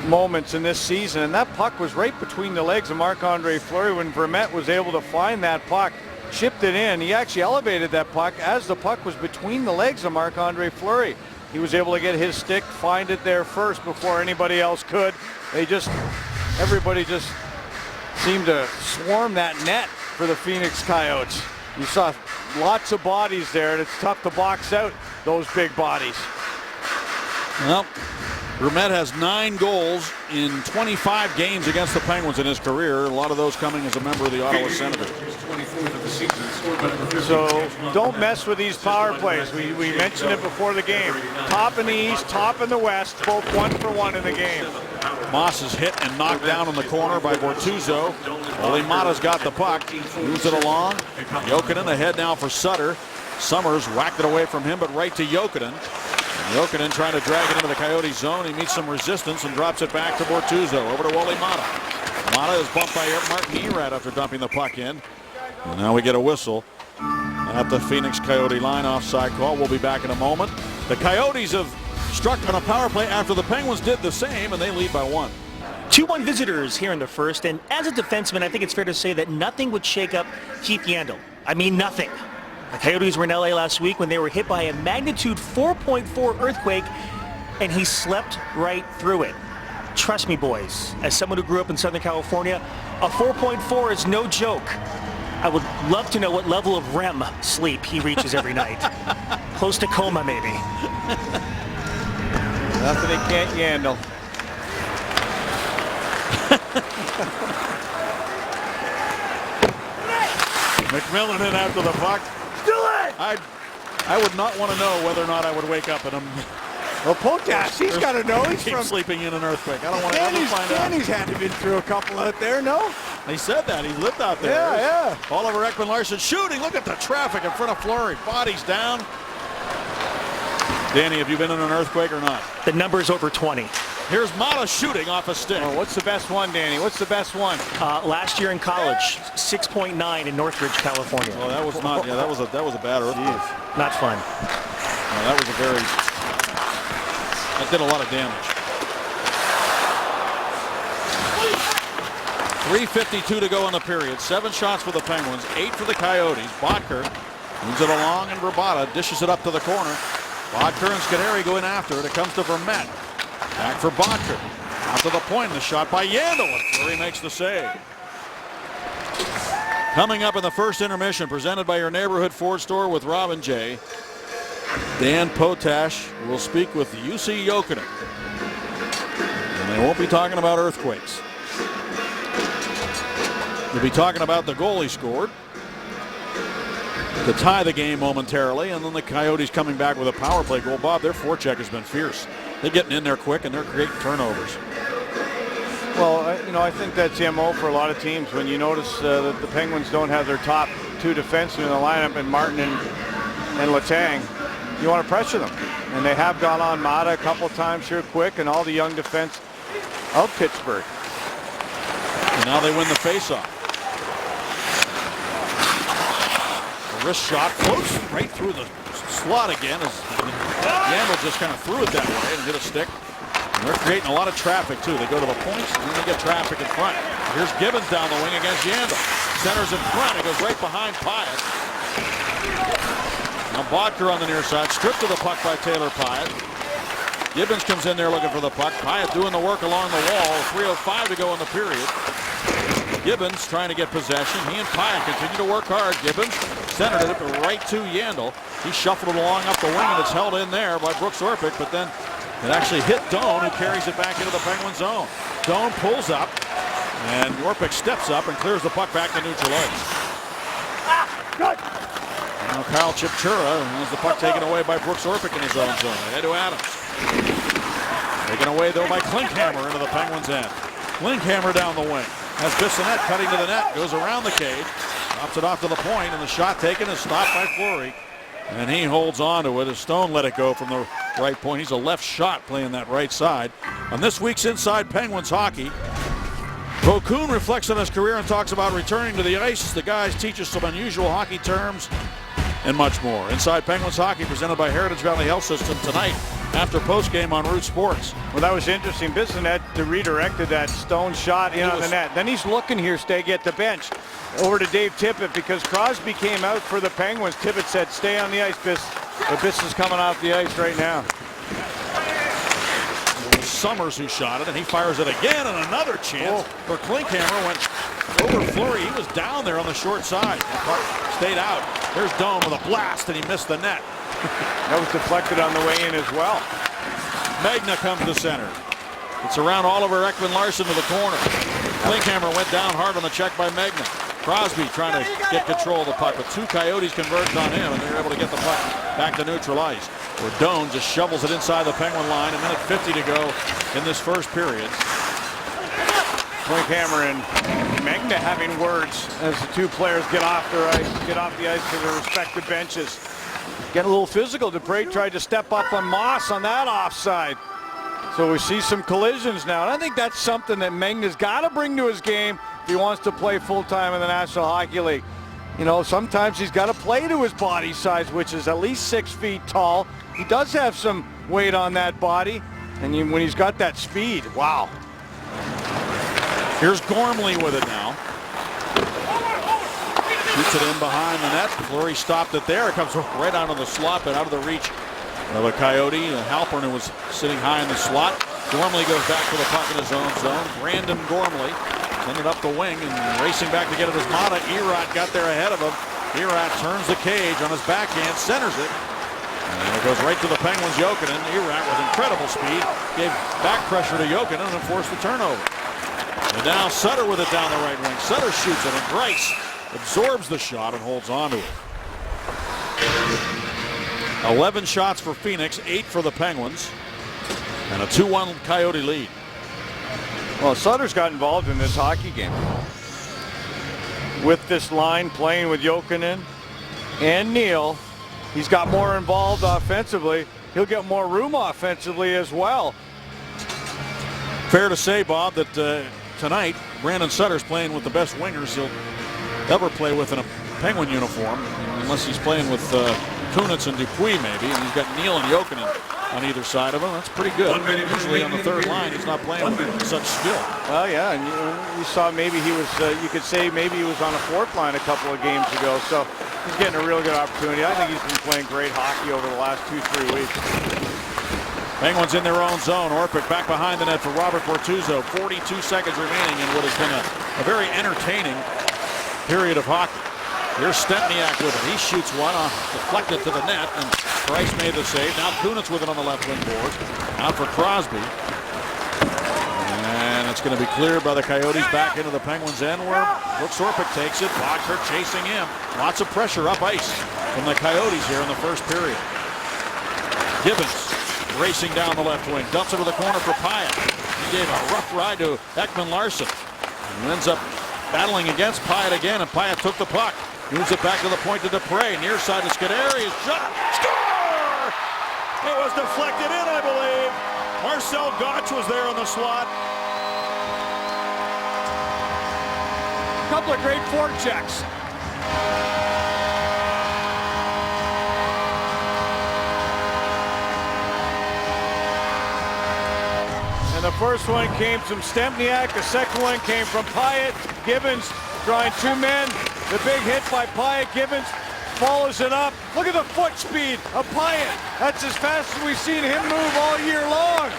moments in this season, and that puck was right between the legs of Marc-Andre Fleury when Vermette was able to find that puck, chipped it in. He actually elevated that puck as the puck was between the legs of Marc-Andre Fleury. He was able to get his stick, find it there first before anybody else could. Everybody just seemed to swarm that net for the Phoenix Coyotes. You saw lots of bodies there, and it's tough to box out those big bodies. Well, Vermette has 9 goals in 25 games against the Penguins in his career. A lot of those coming as a member of the Ottawa Senators. So don't mess with these power plays. We mentioned it before the game. Top in the East, top in the West, both 1 for 1 in the game. Moss is hit and knocked down in the corner by Bortuzzo. Ole Mata's got the puck, moves it along. Jokinen ahead now for Sutter. Summers whacked it away from him, but right to Jokinen. Jokinen trying to drag it into the Coyotes zone. He meets some resistance and drops it back to Bortuzzo. Over to Wally Mata. Mata is bumped by Martin Erat after dumping the puck in. And now we get a whistle at the Phoenix Coyote line. Offside call. We'll be back in a moment. The Coyotes have struck on a power play after the Penguins did the same, and they lead by 1. 2-1 visitors here in the first, and as a defenseman, I think it's fair to say that nothing would shake up Keith Yandle. I mean, nothing. The Coyotes were in LA last week when they were hit by a magnitude 4.4 earthquake, and he slept right through it. Trust me, boys, as someone who grew up in Southern California, a 4.4 is no joke. I would love to know what level of REM sleep he reaches every night. Close to coma, maybe. Nothing he can't handle. McMillan in after the puck. Do it! I would not want to know whether or not I would wake up in a Well, Potash, he's got to know. He's keep from sleeping in an earthquake. I don't want to ever find out. Danny's had to been through a couple out there, no? He said that. He lived out there. Yeah. Oliver Ekman-Larsson shooting. Look at the traffic in front of Fleury. Bodies down. Danny, have you been in an earthquake or not? The number's over 20. Here's Mata shooting off a stick. Oh, what's the best one, Danny? What's the best one? Last year in college, 6.9 in Northridge, California. Oh, that was not. Yeah, that was a bad earthquake. Not fun. No, that was a very. That did a lot of damage. 3:52 to go in the period. 7 shots for the Penguins, 8 for the Coyotes. Bodker moves it along, and Rabada dishes it up to the corner. Bodker and Scuderi go in after it. It comes to Vermette. Back for Bodker. Out to the point, and the shot by Yandle. Fleury makes the save. Coming up in the first intermission, presented by your neighborhood Ford store with Robin J. Dan Potash will speak with Jussi Jokinen. And they won't be talking about earthquakes. They'll be talking about the goal he scored to tie the game momentarily, and then the Coyotes coming back with a power play goal. Bob, their forecheck has been fierce. They're getting in there quick, and they're creating turnovers. Well, I think that's the MO for a lot of teams. When you notice that the Penguins don't have their top 2 defensemen in the lineup, and Martin and Letang, you want to pressure them. And they have gone on Mata a couple times here quick, and all the young defense of Pittsburgh. And now they win the faceoff. The wrist shot floats right through the slot again as Yandle just kind of threw it that way and hit a stick. And they're creating a lot of traffic too. They go to the points and then they get traffic in front. Here's Gibbons down the wing against Yandle. Centers in front. It goes right behind Pyatt. Now Bodker on the near side. Stripped to the puck by Taylor Pyatt. Gibbons comes in there looking for the puck. Pyatt doing the work along the wall. 3:05 to go in the period. Gibbons trying to get possession. He and Pyatt continue to work hard. Gibbons centered it right to Yandle. He shuffled it along up the wing, and it's held in there by Brooks Orpik, but then it actually hit Doan, who carries it back into the Penguin zone. Doan pulls up, and Orpik steps up and clears the puck back to neutral ice. Now Kyle Chipchura has the puck taken away by Brooks Orpik in his own zone. Ahead to Adams. Taken away, though, by Klinkhammer into the Penguins' end. Klinkhammer down the wing. Has Bissonnette cutting to the net, goes around the cage, drops it off to the point, and the shot taken is stopped by Fleury. And he holds on to it as Stone let it go from the right point. He's a left shot playing that right side. On this week's Inside Penguins Hockey, Vokoun reflects on his career and talks about returning to the ice. The guys teach us some unusual hockey terms and much more. Inside Penguins Hockey presented by Heritage Valley Health System tonight after postgame on Root Sports. Well, that was interesting. Bissonnette redirected that Stone shot in on the net. Then he's looking here, Staggy, at the bench. Over to Dave Tippett because Crosby came out for the Penguins. Tippett said, stay on the ice, Biss. But Biss is coming off the ice right now. Summers who shot it, and he fires it again, and another chance for Klinkhammer went over Fleury. He was down there on the short side. The puck stayed out. There's Doan with a blast, and he missed the net. That was deflected on the way in as well. Magna comes to center. It's around Oliver Ekman-Larsson to the corner. Klinkhammer went down hard on the check by Magna. Crosby trying to get control of the puck, but 2 Coyotes converged on him, and they're able to get the puck back to neutral ice, where Doan just shovels it inside the Penguin line. A minute 50 to go in this first period. Klinkhammer and Magna having words as the 2 players get off the ice to their respective benches. getting a little physical. Dupre tried to step up on Moss on that offside. So we see some collisions now. And I think that's something that Megna's got to bring to his game if he wants to play full-time in the National Hockey League. You know, sometimes he's got to play to his body size, which is at least 6 feet tall. He does have some weight on that body. And when he's got that speed, wow. Here's Gormley with it now. Shoots it in behind the net. Fleury stopped it there. It comes right out of the slot, but out of the reach of a Coyote. Halpern, who was sitting high in the slot. Gormley goes back to the puck in his own zone. Brandon Gormley sent it up the wing and racing back to get it as Mata. Erat got there ahead of him. Erat turns the cage on his backhand, centers it. And it goes right to the Penguins' Jokinen. Erat with incredible speed gave back pressure to Jokinen and forced the turnover. And now Sutter with it down the right wing. Sutter shoots it, and Greiss absorbs the shot and holds on to it. 11 shots for Phoenix, 8 for the Penguins, and a 2-1 Coyote lead. Well, Sutter's got involved in this hockey game. With this line playing with Jokinen and Neal, he's got more involved offensively. He'll get more room offensively as well. Fair to say, Bob, that tonight Brandon Sutter's playing with the best wingers he'll ever play with in a Penguin uniform, unless he's playing with Kunitz and Dupuis maybe, and he's got Neal and Jokinen on either side of him. That's pretty good. Usually on the third line, he's not playing with such skill. Well, yeah, and you saw maybe he was, you could say maybe he was on a fourth line a couple of games ago, so he's getting a real good opportunity. I think he's been playing great hockey over the last 2-3 weeks. Penguins in their own zone. Orpik back behind the net for Robert Bortuzzo. 42 seconds remaining in what has been a very entertaining period of hockey. Here's Stempniak with it. He shoots one off, deflected to the net, and Price made the save. Now Kunitz with it on the left wing board. Out for Crosby. And it's going to be cleared by the Coyotes back into the Penguins' end where Brooks Orpik takes it. Boxer chasing him. Lots of pressure up ice from the Coyotes here in the first period. Gibbons racing down the left wing. Dumps it to the corner for Pyatt. He gave a rough ride to Ekman Larsson. And ends up battling against Pyatt again, and Pyatt took the puck. Moves it back to the point to Dupre. Near side to Scuderi. Shot. Score! It was deflected in, I believe. Marcel Gotch was there on the slot. A couple of great forechecks. And the first one came from Stempniak. The second one came from Pyatt. Gibbons drawing 2 men. The big hit by Pyatt. Gibbons follows it up. Look at the foot speed of Pyatt. That's as fast as we've seen him move all year long.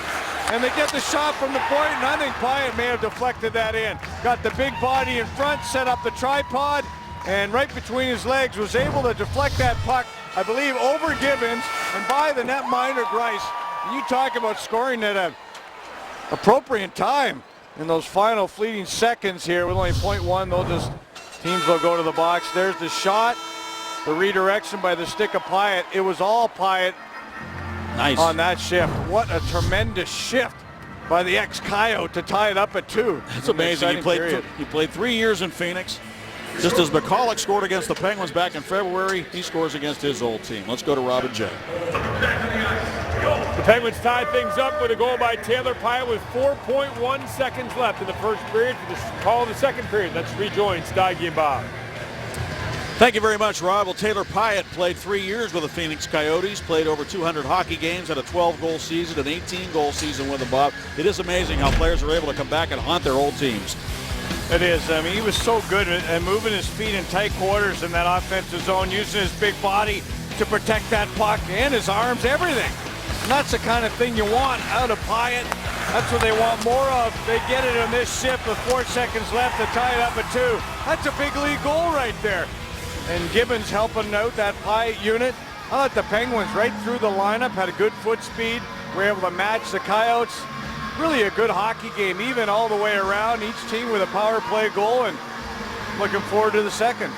And they get the shot from the point, and I think Pyatt may have deflected that in. Got the big body in front, set up the tripod, and right between his legs was able to deflect that puck, I believe, over Gibbons and by the netminder Greiss. And you talk about scoring at an appropriate time in those final fleeting seconds here with only 0.1. They'll just, teams will go to the box. There's the shot, the redirection by the stick of Pyatt. It was all Pyatt. Nice. On that shift. What a tremendous shift by the ex-Coyote to tie it up at 2. It's amazing. He played 3 years in Phoenix. Just as McCulloch scored against the Penguins back in February, he scores against his old team. Let's go to Robin Jay. The Penguins tied things up with a goal by Taylor Pyatt with 4.1 seconds left in the first period. For the call of the second period, let's rejoin Steige and Bob. Thank you very much, Rob. Well, Taylor Pyatt played 3 years with the Phoenix Coyotes, played over 200 hockey games, had a 12-goal season, an 18-goal season with them, Bob. It is amazing how players are able to come back and haunt their old teams. It is. I mean, he was so good at moving his feet in tight quarters in that offensive zone, using his big body to protect that puck and his arms, everything. And that's the kind of thing you want out of Pyatt. That's what they want more of. They get it on this shift with 4 seconds left to tie it up at 2. That's a big league goal right there. And Gibbons helping out that Pyatt unit. I thought the Penguins right through the lineup had a good foot speed. Were able to match the Coyotes. Really a good hockey game, even all the way around. Each team with a power play goal, and looking forward to the second.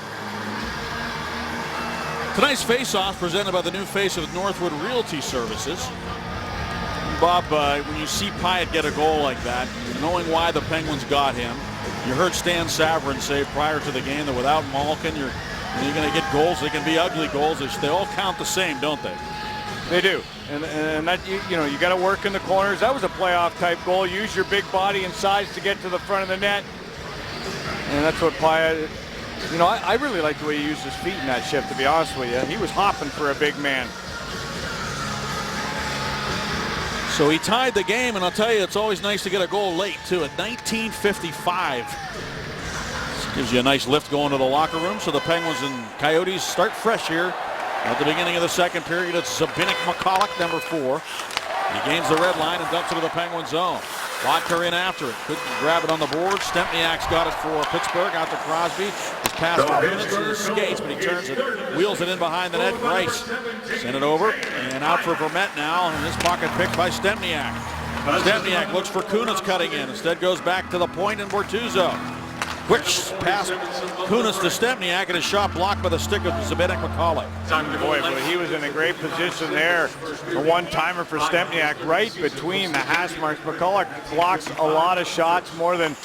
Tonight's face-off presented by the new face of Northwood Realty Services. Bob, when you see Pyatt get a goal like that, knowing why the Penguins got him, you heard Stan Savran say prior to the game that without Malkin, you're You're going to get goals. They can be ugly goals. They all count the same, don't they? They do, and that you got to work in the corners. That was a playoff type goal. Use your big body and size to get to the front of the net, and that's what Paya. I really like the way he used his feet in that shift. To be honest with you, he was hopping for a big man. So he tied the game, and I'll tell you, it's always nice to get a goal late too. At 19:55, this gives you a nice lift going to the locker room. So the Penguins and Coyotes start fresh here. At the beginning of the second period, it's Zbynek McCulloch, number 4. He gains the red line and dumps it to the Penguin zone. Vodka in after it. Couldn't grab it on the board. Stempniak's got it for Pittsburgh out to Crosby. His pass for minutes, he skates, but he turns it, wheels it in behind the net. Grice sent it over and out for Vermette now. And his pocket picked by Stempniak. Stempniak looks for Kunis cutting in. Instead goes back to the point and Bortuzzo. Quick pass, Kunis to Stempniak, and his shot blocked by the stick of Zbynek McCulloch. Boy, but he was in a great position there. A one-timer for Stempniak right between the hash marks. McCulloch blocks a lot of shots, more than,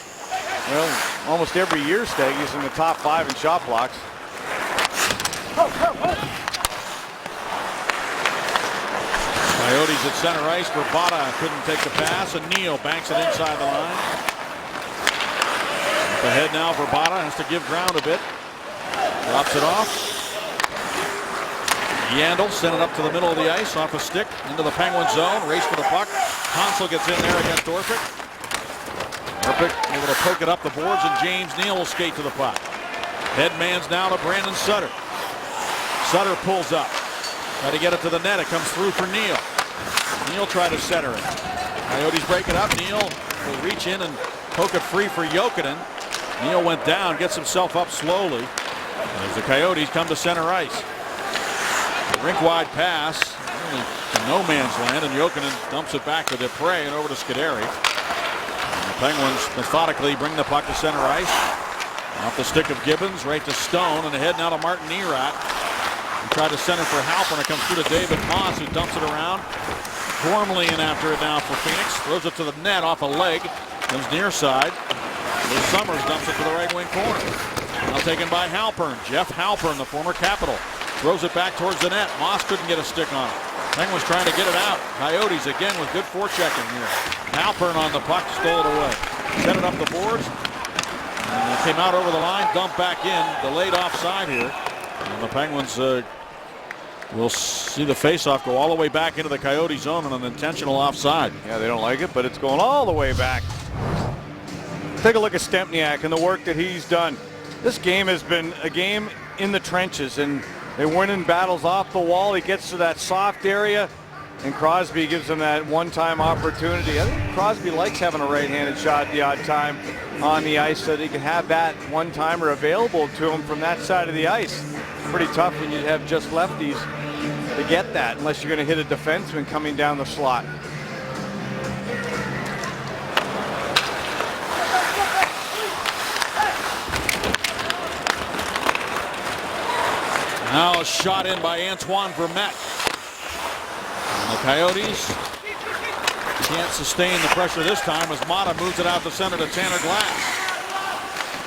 well, almost every year, Steg. He's in the top 5 in shot blocks. Coyotes at center ice. Verbata couldn't take the pass, and Neal banks it inside the line. Ahead now, Verbata has to give ground a bit. Drops it off. Yandel sent it up to the middle of the ice, off a stick, into the Penguin zone. Race for the puck. Hansel gets in there against Orpik. Orpik able to poke it up the boards, and James Neal will skate to the puck. Headman's now to Brandon Sutter. Sutter pulls up. Try to get it to the net. It comes through for Neal. Neal tried to center it. Coyotes break it up. Neal will reach in and poke it free for Jokinen. Neal went down, gets himself up slowly as the Coyotes come to center ice. A rink-wide pass to no man's land, and Jokinen dumps it back to Dupre and over to Scuderi. And the Penguins methodically bring the puck to center ice. Off the stick of Gibbons, right to Stone, and ahead now to Martin Erat. He tried to center for Halpern. It comes through to David Moss, who dumps it around. Gormley in after it now for Phoenix. Throws it to the net off a leg. Comes near side. Liz Summers dumps it to the right wing corner. Now taken by Halpern. Jeff Halpern, the former Capital, throws it back towards the net. Moss couldn't get a stick on it. Penguins trying to get it out. Coyotes again with good forechecking here. Halpern on the puck, stole it away. Set it up the boards. And it came out over the line, dumped back in. Delayed offside here. And the Penguins will see the faceoff go all the way back into the Coyote zone on an intentional offside. Yeah, they don't like it, but it's going all the way back. Take a look at Stempniak and the work that he's done. This game has been a game in the trenches, and they're winning battles off the wall. He gets to that soft area, and Crosby gives him that one-time opportunity. I think Crosby likes having a right-handed shot the odd time on the ice so that he can have that one-timer available to him from that side of the ice. Pretty tough when you have just lefties to get that, unless you're going to hit a defenseman coming down the slot. Now a shot in by Antoine Vermette. And the Coyotes can't sustain the pressure this time as Mata moves it out to center to Tanner Glass.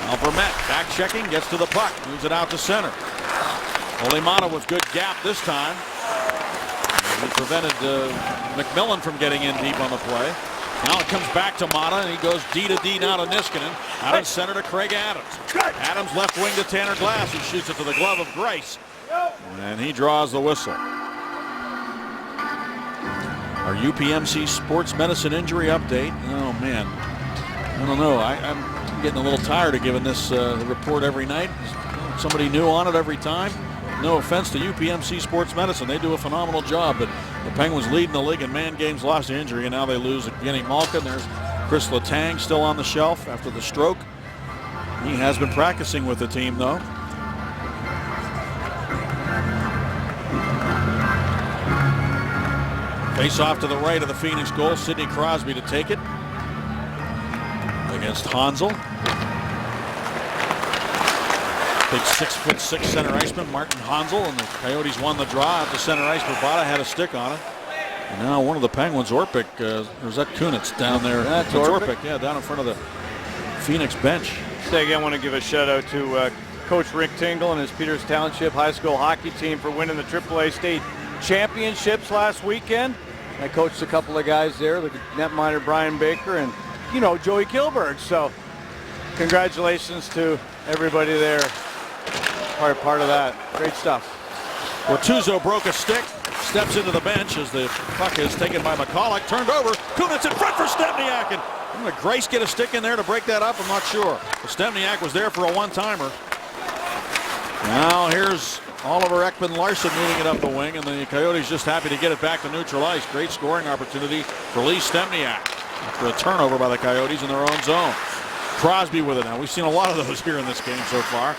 Now Vermette back checking, gets to the puck, moves it out to center. Ole Mata with good gap this time. He prevented McMillan from getting in deep on the play. Now it comes back to Mata, and he goes D to D now to Niskanen. Out in center to Craig Adams. Adams left wing to Tanner Glass, who shoots it to the glove of Grice. And he draws the whistle. Our UPMC Sports Medicine Injury Update. Oh, man. I don't know. I'm getting a little tired of giving this report every night. Somebody new on it every time. No offense to UPMC Sports Medicine. They do a phenomenal job, but the Penguins leading the league in man games lost to injury, and now they lose Evgeny Malkin. There's Chris Letang still on the shelf after the stroke. He has been practicing with the team, though. Face off to the right of the Phoenix goal. Sidney Crosby to take it against Hansel. Big 6'6" center iceman Martin Hansel, and the Coyotes won the draw at the center ice. Verbata had a stick on it. And now one of the Penguins, Orpik, or is that Kunitz down there? That's Orpik, yeah, down in front of the Phoenix bench. Say again, I want to give a shout out to Coach Rick Tingle and his Peters Township High School hockey team for winning the AAA state championships last weekend. I coached a couple of guys there, the netminder Brian Baker and, you know, Joey Kilberg. So congratulations to everybody there, part of that. Great stuff. Bortuzzo broke a stick, steps into the bench as the puck is taken by McCulloch, turned over. Kunitz in front for Stempniak, and I'm going to Grace get a stick in there to break that up? I'm not sure. But Stempniak was there for a one-timer. Now here's Oliver Ekman-Larsson moving it up the wing, and the Coyotes just happy to get it back to neutral ice. Great scoring opportunity for Lee Stempniak after a turnover by the Coyotes in their own zone. Crosby with it now. We've seen a lot of those here in this game so far.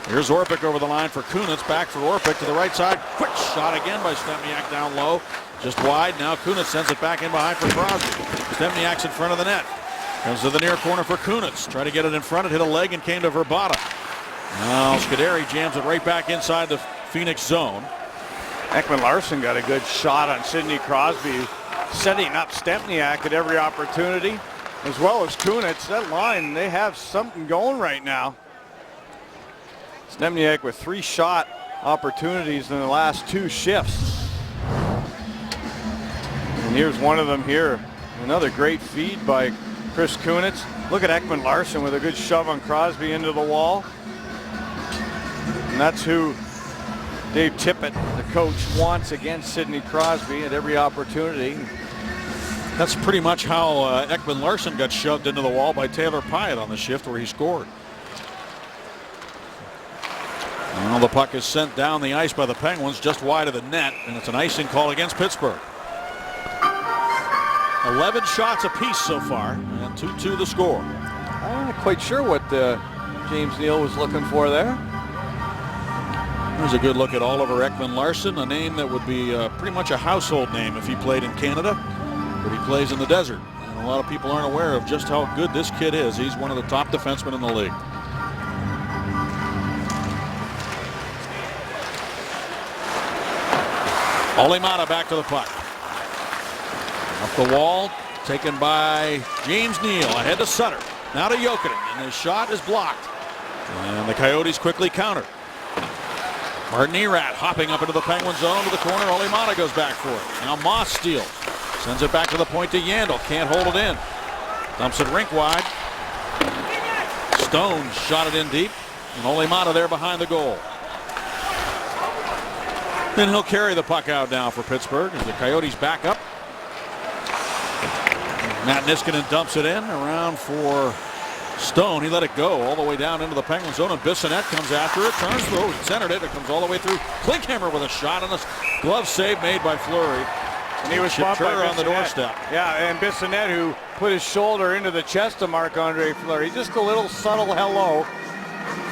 Here's Orpik over the line for Kunitz. Back for Orpik to the right side. Quick shot again by Stempniak down low. Just wide. Now Kunitz sends it back in behind for Crosby. Stempniak's in front of the net. Comes to the near corner for Kunitz. Try to get it in front. It hit a leg and came to Verbata. Now Scuderi jams it right back inside the Phoenix zone. Ekman-Larsson got a good shot on Sidney Crosby, setting up Stempniak at every opportunity, as well as Kunitz. That line, they have something going right now. Stempniak with 3 shot opportunities in the last 2 shifts. And here's one of them here. Another great feed by Chris Kunitz. Look at Ekman-Larsson with a good shove on Crosby into the wall. And that's who Dave Tippett, the coach, wants against Sidney Crosby at every opportunity. That's pretty much how Ekman-Larsson got shoved into the wall by Taylor Pyatt on the shift where he scored. Well, the puck is sent down the ice by the Penguins just wide of the net, and it's an icing call against Pittsburgh. 11 shots apiece so far, and 2-2 the score. I'm not quite sure what James Neal was looking for there. Here's a good look at Oliver Ekman-Larsson, a name that would be pretty much a household name if he played in Canada, but he plays in the desert. And a lot of people aren't aware of just how good this kid is. He's one of the top defensemen in the league. Olimata back to the puck. Up the wall, taken by James Neal, ahead to Sutter. Now to Jokinen, and his shot is blocked. And the Coyotes quickly counter. Martin Erat hopping up into the Penguin zone to the corner. Olimata goes back for it. Now Moss steals. Sends it back to the point to Yandel. Can't hold it in. Dumps it rink wide. Stone shot it in deep. And Olimata there behind the goal. Then he'll carry the puck out now for Pittsburgh as the Coyotes back up. Matt Niskanen dumps it in around for Stone. He let it go all the way down into the Penguin zone, and Bissonnette comes after it, turns through, centered it. It comes all the way through. Klinkhammer with a shot and a glove save made by Fleury. And he was bumped by on the doorstep. Yeah, and Bissonnette, who put his shoulder into the chest of Marc-Andre Fleury. Just a little subtle hello,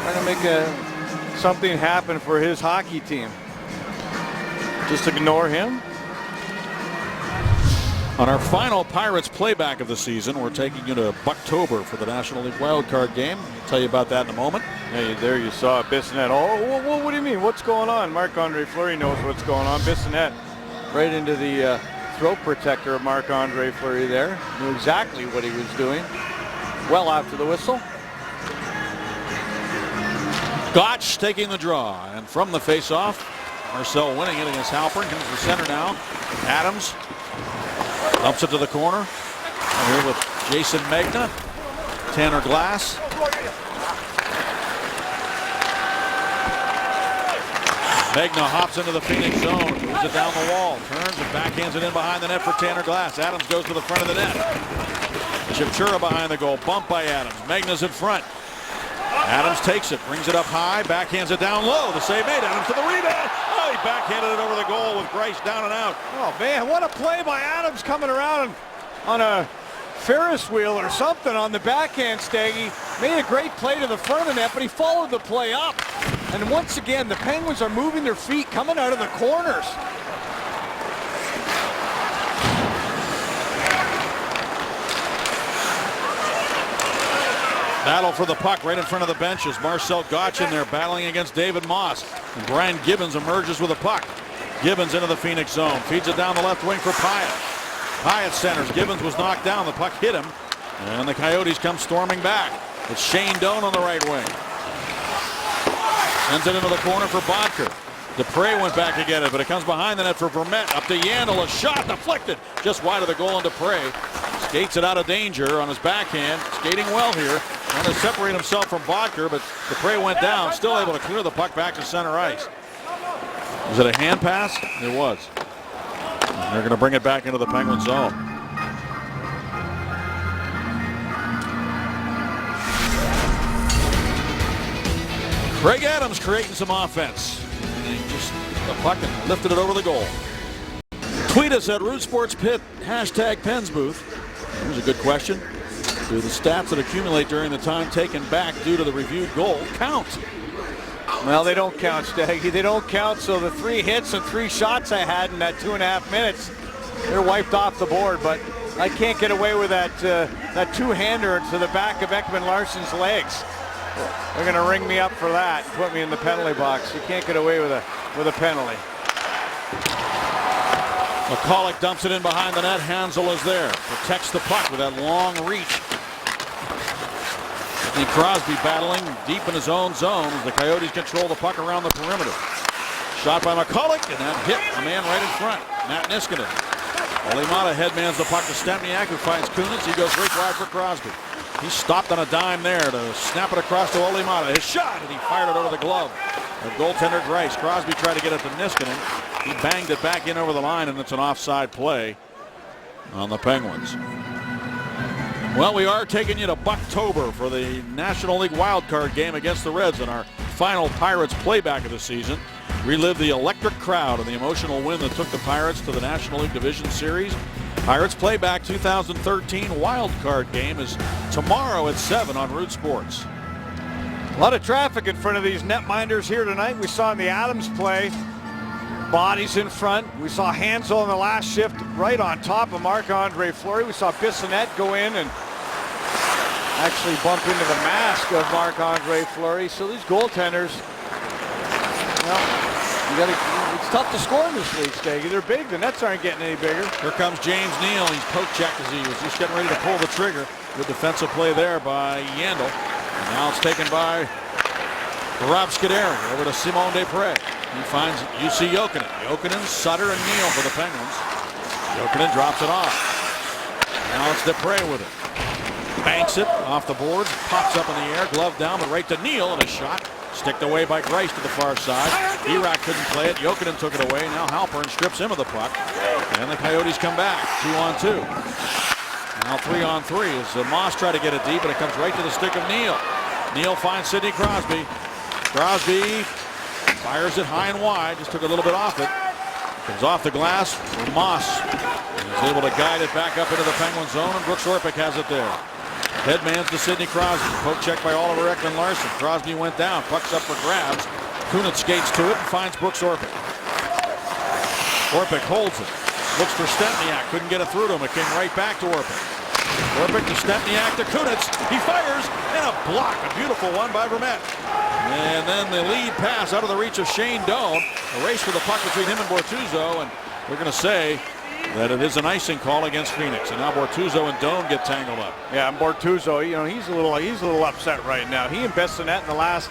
trying to make something happen for his hockey team. Just ignore him. On our final Pirates playback of the season, we're taking you to Bucktober for the National League wildcard game. I'll tell you about that in a moment. Hey, there you saw Bissonnette. Oh, what do you mean? What's going on? Marc-Andre Fleury knows what's going on. Bissonnette right into the throat protector of Marc-Andre Fleury there. Knew exactly what he was doing. Well after the whistle. Gotch taking the draw, and from the face-off, Marcel winning it against Halpern. Comes to center now. Adams dumps it to the corner. Here with Jason Megna. Tanner Glass. Megna hops into the Phoenix zone. Moves it down the wall. Turns and backhands it in behind the net for Tanner Glass. Adams goes to the front of the net. Chipchura behind the goal. Bump by Adams. Megna's in front. Adams takes it. Brings it up high. Backhands it down low. The save made. Adams to the rebound. Oh, he backhanded it over the goal with Grice down and out. Oh, man, what a play by Adams coming around on a Ferris wheel or something on the backhand, Staggy. Made a great play to the front of the net, but he followed the play up. And once again, the Penguins are moving their feet, coming out of the corners. Battle for the puck right in front of the benches. Marcel Gotch in there battling against David Moss. And Brian Gibbons emerges with a puck. Gibbons into the Phoenix zone. Feeds it down the left wing for Pyatt. Pyatt centers. Gibbons was knocked down. The puck hit him. And the Coyotes come storming back. It's Shane Doan on the right wing. Sends it into the corner for Bodker. Dupre went back to get it, but it comes behind the net for Vermette. Up to Yandel, a shot deflected just wide of the goal, and Dupre skates it out of danger on his backhand. Skating well here. Trying to separate himself from Bodker, but Dupre went down, still able to clear the puck back to center ice. Was it a hand pass? It was. And they're going to bring it back into the Penguin zone. Craig Adams creating some offense. And he just the puck and lifted it over the goal. Tweet us at Root Sports Pit, hashtag Pens Booth. Here's a good question. Do the stats that accumulate during the time taken back due to the reviewed goal count? Well, they don't count, Staggy. They don't count, so the 3 hits and 3 shots I had in that 2.5 minutes, they're wiped off the board, but I can't get away with that that two-hander to the back of Ekman Larsson's legs. They're going to ring me up for that and put me in the penalty box. You can't get away with a penalty. McCulloch dumps it in behind the net. Hansel is there. Protects the puck with that long reach. And Crosby battling deep in his own zone as the Coyotes control the puck around the perimeter. Shot by McCulloch, and that hit a man right in front. Matt Niskanen. Olimata headmans the puck to Stempniak, who finds Kunitz. He goes right wide for Crosby. He stopped on a dime there to snap it across to Olimata. His shot, and he fired it over the glove of goaltender Greiss. Crosby tried to get it to Niskanen. He banged it back in over the line, and it's an offside play on the Penguins. Well, we are taking you to Bucktober for the National League wildcard game against the Reds in our final Pirates playback of the season. Relive the electric crowd and the emotional win that took the Pirates to the National League Division Series. Pirates playback 2013 wildcard game is tomorrow at 7 on Root Sports. A lot of traffic in front of these netminders here tonight. We saw in the Adams play, bodies in front. We saw Hansel in the last shift right on top of Marc-Andre Fleury. We saw Bissonnette go in and actually bump into the mask of Marc-Andre Fleury. So these goaltenders, well, it's tough to score in this league, Staggy. They're big. The nets aren't getting any bigger. Here comes James Neal. He's poke checked as he was just getting ready to pull the trigger. Good defensive play there by Yandel. And now it's taken by Rob Scuderi over to Simon Desprez. He finds UC Jokinen. Jokinen, Sutter, and Neal for the Penguins. Jokinen drops it off. Now it's Desprez with it. Banks it off the boards. Pops up in the air. Glove down, but right to Neal, and a shot. Sticked away by Greiss to the far side. Dirac couldn't play it. Jokinen took it away. Now Halpern strips him of the puck. And the Coyotes come back. 2-on-2. Now 3-on-3 as Moss tried to get it deep, but it comes right to the stick of Neal. Neal finds Sidney Crosby. Crosby fires it high and wide. Just took a little bit off it. Comes off the glass for Moss. He's able to guide it back up into the Penguin zone, and Brooks Orpik has it there. Headmans to Sidney Crosby. Poke check by Oliver Ekman Larsson. Crosby went down. Puck's up for grabs. Kunitz skates to it and finds Brooks Orpik. Orpik holds it. Looks for Stempniak. Couldn't get it through to him. It came right back to Orpik. Orpik to Stempniak to Kunitz. He fires and a block. A beautiful one by Vermette. And then the lead pass out of the reach of Shane Doan. A race for the puck between him and Bortuzzo. And we're going to say that it is an icing call against Phoenix, and now Bortuzzo and Doan get tangled up. Yeah, and Bortuzzo, you know, he's a little upset right now. He and Bissonnette in the last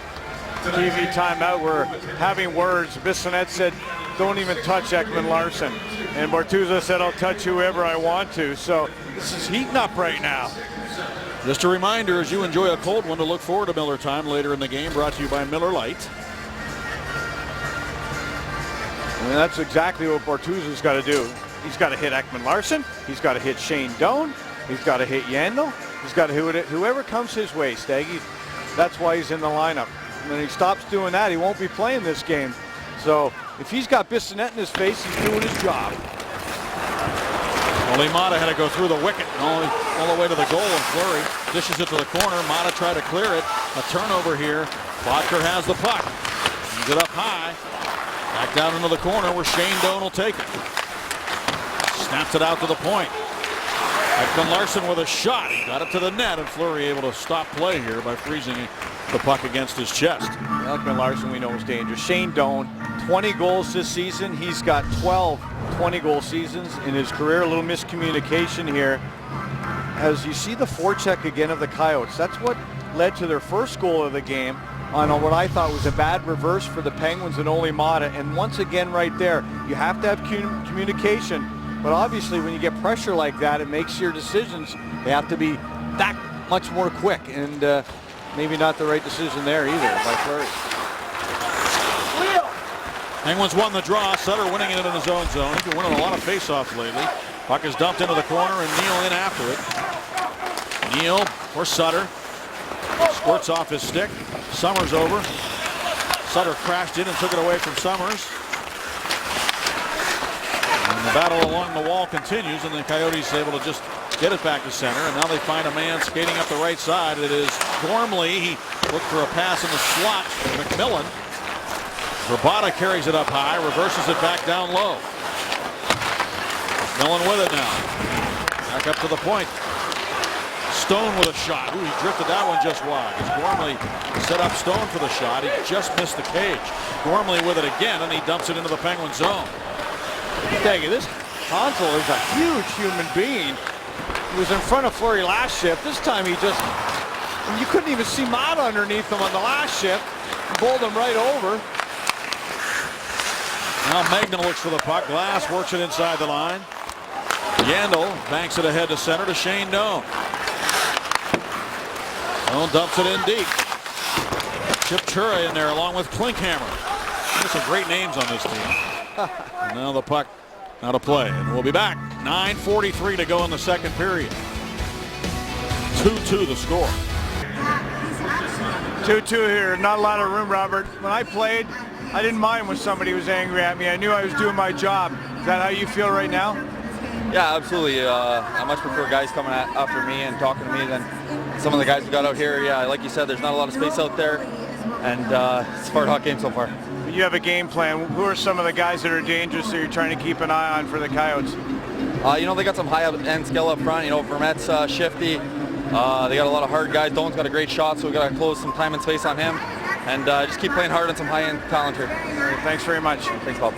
TV timeout were having words. Bissonnette said, "Don't even touch Ekman Larsson," and Bortuzzo said, "I'll touch whoever I want to." So this is heating up right now. Just a reminder, as you enjoy a cold one, to look forward to Miller Time later in the game, brought to you by Miller Lite. And that's exactly what Bortuzzo's got to do. He's got to hit Ekman Larsson. He's got to hit Shane Doan. He's got to hit Yandel. He's got to hit whoever comes his way, Staggy. That's why he's in the lineup. When he stops doing that, he won't be playing this game. So if he's got Bissonnette in his face, he's doing his job. Olimata had to go through the wicket all the way to the goal, and Fleury dishes it to the corner. Mata tried to clear it. A turnover here. Bodker has the puck. He's it up high. Back down into the corner where Shane Doan will take it. Snaps it out to the point. Ekman Larsson with a shot. He got it to the net, and Fleury able to stop play here by freezing the puck against his chest. Ekman Larsson we know is dangerous. Shane Doan, 20 goals this season. He's got 12 20-goal seasons in his career. A little miscommunication here. As you see the forecheck again of the Coyotes, that's what led to their first goal of the game. on what I thought was a bad reverse for the Penguins and Ole Mata. And once again right there, you have to have communication. But obviously when you get pressure like that, it makes your decisions, they have to be that much more quick. And maybe not the right decision there either by Fleury. Penguins won the draw. Sutter winning it in his own zone. He's been winning a lot of faceoffs lately. Puck is dumped into the corner and Neal in after it. Neal for Sutter. Squirts off his stick. Summers over. Sutter crashed in and took it away from Summers. And the battle along the wall continues, and the Coyotes able to just get it back to center. And now they find a man skating up the right side. It is Gormley. He looked for a pass in the slot. McMillan. Rabada carries it up high, reverses it back down low. McMillan with it now. Back up to the point. Stone with a shot. Ooh, he drifted that one just wide. As Gormley set up Stone for the shot, he just missed the cage. Gormley with it again, and he dumps it into the Penguin zone. Dang it, this Hansel is a huge human being. He was in front of Fleury last shift. This time he just, you couldn't even see Mata underneath him on the last shift. Bowled him right over. Now Magnan looks for the puck. Glass works it inside the line. Yandel banks it ahead to center to Shane Doan. Doan dumps it in deep. Chip Chura in there along with Klinkhammer. There's some great names on this team. And now the puck out of play, and we'll be back. 9:43 to go in the second period. 2-2 the score. 2-2 here. Not a lot of room, Robert. When I played, I didn't mind when somebody was angry at me. I knew I was doing my job. Is that how you feel right now? Yeah, absolutely. I much prefer guys coming after me and talking to me than some of the guys who got out here. Yeah, like you said, there's not a lot of space out there, and it's a hard hot game so far. You have a game plan. Who are some of the guys that are dangerous that you're trying to keep an eye on for the Coyotes? You know, they got some high-end skill up front. You know, Vermette's shifty. They got a lot of hard guys. Doan's got a great shot, so we got to close some time and space on him. And just keep playing hard on some high-end talent here. Thanks very much. Thanks, Bob.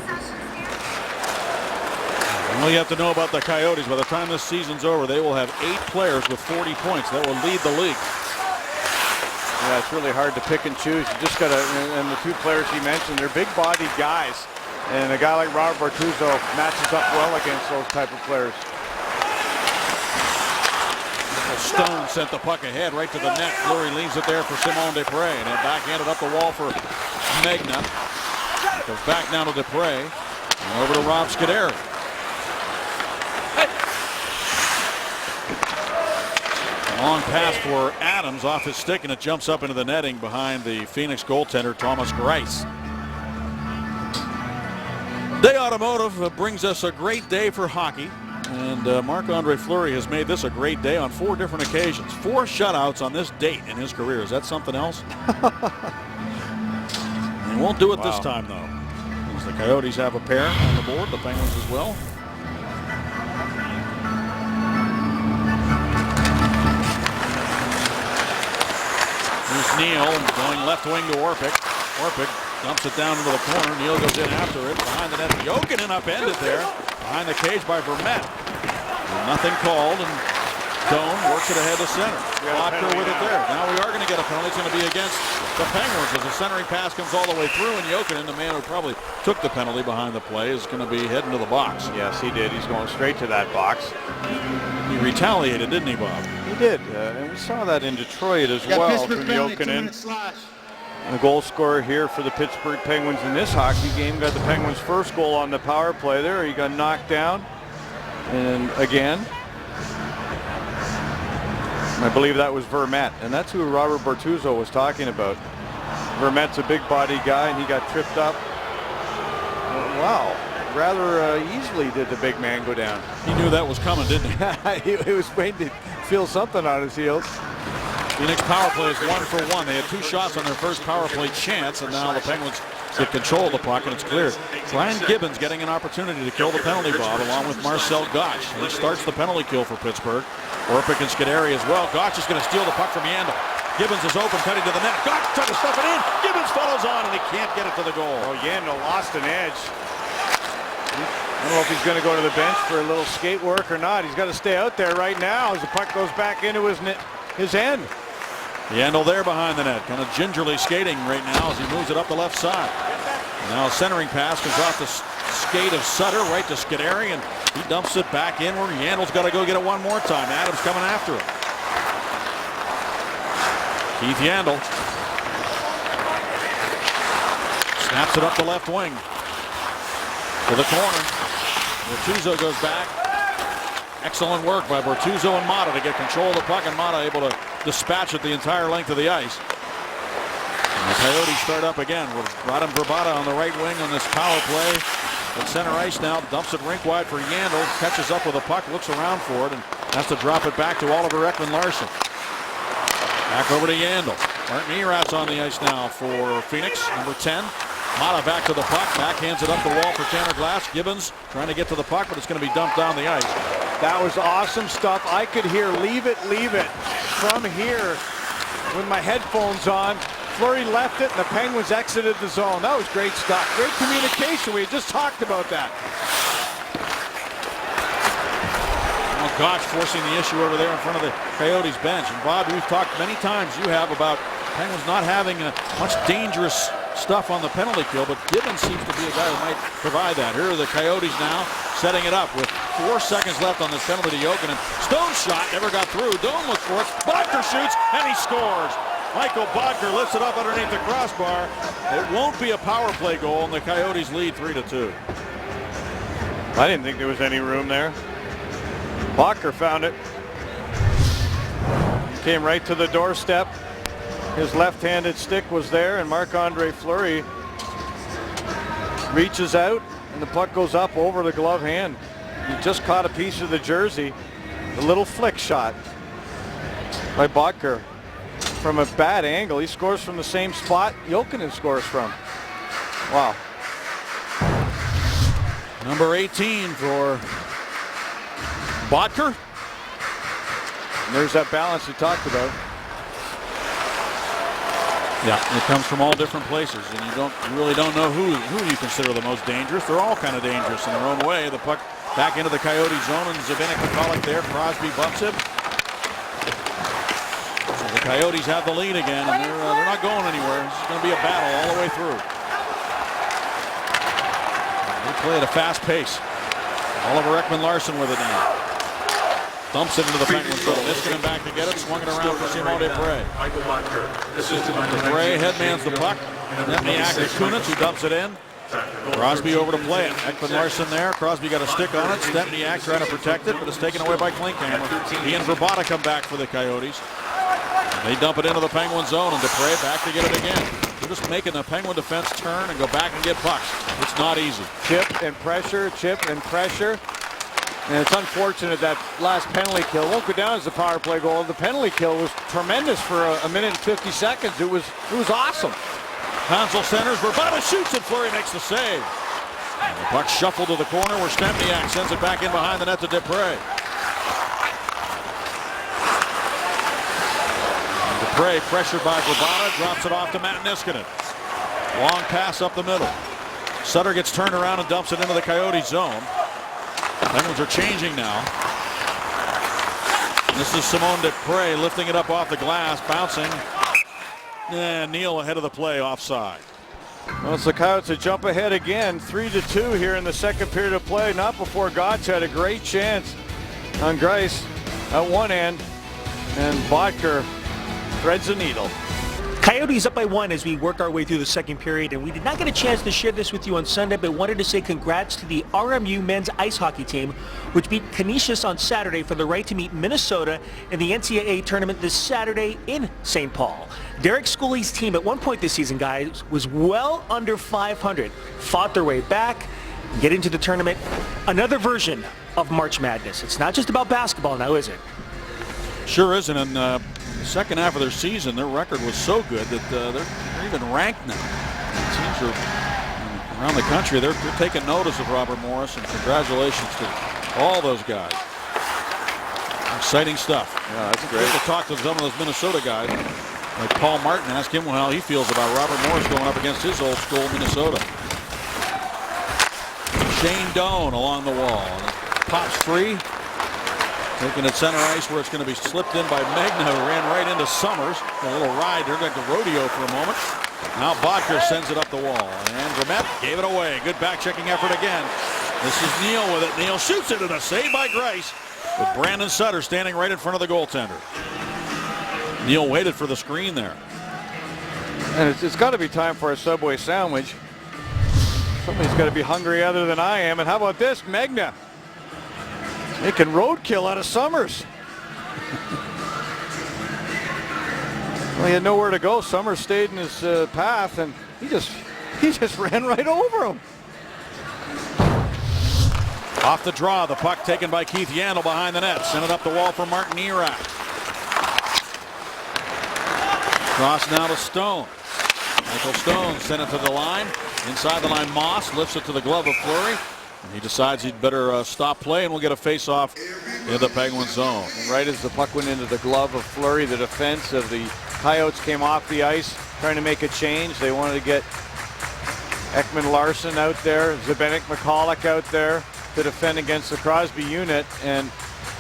Well, you have to know about the Coyotes. By the time this season's over, they will have 8 players with 40 points. That will lead the league. Yeah, it's really hard to pick and choose. You just got to, and the 2 players he mentioned, they're big-bodied guys. And a guy like Robert Bortuzzo matches up well against those type of players. Stone sent the puck ahead right to the net. Fleury leaves it there for Simon Desprez, and then backhanded up the wall for Magna. Goes back now to Desprez, and over to Rob Scuderi. Long pass for Adams off his stick, and it jumps up into the netting behind the Phoenix goaltender Thomas Greiss. Day Automotive brings us a great day for hockey. And Marc-Andre Fleury has made this a great day on 4 different occasions. 4 shutouts on this date in his career. Is that something else? He won't do it this time, though. As the Coyotes have a pair on the board, the Penguins as well. Here's Neal going left wing to Orpik. Orpik dumps it down into the corner. Neal goes in after it. Behind the net, Jokinen upended there. Behind the cage by Vermette. Nothing called, and Doan works it ahead to center. Locker with it there. Now we are going to get a penalty. It's going to be against the Penguins as the centering pass comes all the way through, and Jokinen, the man who probably took the penalty behind the play, is going to be heading to the box. Yes, he did. He's going straight to that box. He retaliated, didn't he, Bob? He did, and we saw that in Detroit as well from Jokinen. The goal scorer here for the Pittsburgh Penguins in this hockey game got the Penguins' first goal on the power play there. He got knocked down, and again, I believe that was Vermette, and that's who Robert Bortuzzo was talking about. Vermette's a big body guy, and he got tripped up. Wow, rather easily did the big man go down. He knew that was coming, didn't he? He was waiting to feel something on his heels. Phoenix power play is 1 for 1. They had 2 shots on their first power play chance, and now the Penguins get control of the puck, and it's cleared. Brian Gibbons getting an opportunity to kill the penalty, Bob, along with Marcel Gotch. He starts the penalty kill for Pittsburgh. Orpik and Scuderi as well. Gotch is going to steal the puck from Yandel. Gibbons is open, cutting to the net. Gotch trying to stuff it in. Gibbons follows on, and he can't get it to the goal. Oh, Yandel lost an edge. I don't know if he's going to go to the bench for a little skate work or not. He's got to stay out there right now as the puck goes back into his end. Yandel there behind the net, kind of gingerly skating right now as he moves it up the left side. Now a centering pass comes off the skate of Sutter right to Scuderi, and he dumps it back in where Yandel's got to go get it one more time. Adams coming after him. Keith Yandel snaps it up the left wing to the corner. Bortuzzo goes back. Excellent work by Bortuzzo and Mata to get control of the puck, and Mata able to dispatch it the entire length of the ice. And the Coyotes start up again with Radim Vrbata on the right wing on this power play. At center ice now, dumps it rink wide for Yandel, catches up with the puck, looks around for it, and has to drop it back to Oliver Ekman-Larsson. Back over to Yandel. Martin Erat's on the ice now for Phoenix, number 10. Mata back to the puck, backhands it up the wall for Tanner Glass. Gibbons trying to get to the puck, but it's going to be dumped down the ice. That was awesome stuff. I could hear leave it from here with my headphones on. Fleury left it and the Penguins exited the zone. That was great stuff. Great communication. We had just talked about that. Oh gosh, forcing the issue over there in front of the Coyotes bench. And Bob, we've talked many times, you have, about Penguins not having much dangerous stuff on the penalty kill, but Gibbons seems to be a guy who might provide that. Here are the Coyotes now setting it up with 4 seconds left on this penalty to Jokinen. Stone shot, never got through. Doan looks for it. Bodker shoots, and he scores. Michael Bodker lifts it up underneath the crossbar. It won't be a power play goal, and the Coyotes lead 3-2. I didn't think there was any room there. Bodker found it. Came right to the doorstep. His left-handed stick was there, and Marc-Andre Fleury reaches out, and the puck goes up over the glove hand. He just caught a piece of the jersey. A little flick shot by Bodker from a bad angle. He scores from the same spot Jokinen scores from. Wow. Number 18 for Bodker. And there's that balance you talked about. Yeah, it comes from all different places, and you really don't know who you consider the most dangerous. They're all kind of dangerous in their own way. The puck back into the Coyote zone, and Zbynek McCulloch there. Crosby bumps it. So the Coyotes have the lead again, and they're not going anywhere. It's going to be a battle all the way through. They play at a fast pace. Oliver Ekman-Larsson with it now. Dumps it into the Penguins zone. Niskanen back to get it. Swung it around for Simon Desprez. Desprez headmans the puck. Nemniak to Kunitz, who dumps it in. Crosby over to play it. Ekman-Larsson there. Crosby got a stick on it. Stempniak trying to protect it, but it's taken away by Klinkhammer. He and Vrbata come back for the Coyotes. They dump it into the Penguin zone, and Desprez back to get it again. They're just making the Penguin defense turn and go back and get pucks. It's not easy. Chip and pressure, chip and pressure. And it's unfortunate that last penalty kill won't go down as a power play goal. The penalty kill was tremendous for a minute and 50 seconds. It was awesome. Hansel centers, Vrbata shoots, and Fleury makes the save. And the puck shuffled to the corner where Stempniak sends it back in behind the net to Desprez. Desprez pressured by Vrbata, drops it off to Matt Niskanen. Long pass up the middle. Sutter gets turned around and dumps it into the Coyote zone. Penguins are changing now. This is Simon Desprez lifting it up off the glass, bouncing. And Neal ahead of the play, offside. Well, it's the Coyotes to jump ahead again, 3-2 here in the second period of play. Not before Gotch had a great chance on Greiss at one end, and Bodker threads the needle. Coyotes up by 1 as we work our way through the second period, and we did not get a chance to share this with you on Sunday, but wanted to say congrats to the RMU men's ice hockey team, which beat Canisius on Saturday for the right to meet Minnesota in the NCAA tournament this Saturday in St. Paul. Derek Schooley's team at one point this season, guys, was well under 500, fought their way back, get into the tournament. Another version of March Madness. It's not just about basketball now, is it? Sure isn't, and the second half of their season, their record was so good that they're even ranked now. Teams are around the country, they're taking notice of Robert Morris, and congratulations to all those guys. Exciting stuff. Yeah, that's great. To talk to some of those Minnesota guys, like Paul Martin, ask him how he feels about Robert Morris going up against his old school, Minnesota. Shane Doan along the wall. Pops free. Taking it center ice where it's going to be slipped in by Megna, who ran right into Summers. A little ride there, like the rodeo for a moment. Now Bodker sends it up the wall, and Vermette gave it away. Good back-checking effort again. This is Neal with it. Neal shoots it, and a save by Grice, with Brandon Sutter standing right in front of the goaltender. Neal waited for the screen there. And it's got to be time for a Subway sandwich. Somebody's got to be hungry other than I am. And how about this, Megna? Making roadkill out of Summers. Well, he had nowhere to go. Summers stayed in his path, and he just ran right over him. Off the draw, the puck taken by Keith Yandle behind the net. Sent it up the wall for Martin Erak. Cross now to Stone. Michael Stone sent it to the line. Inside the line, Moss lifts it to the glove of Fleury. And he decides he'd better stop play, and we'll get a face-off in the Penguin zone. And right as the puck went into the glove of Fleury, the defense of the Coyotes came off the ice trying to make a change. They wanted to get Ekman Larson out there, Zbynek McCulloch out there to defend against the Crosby unit, and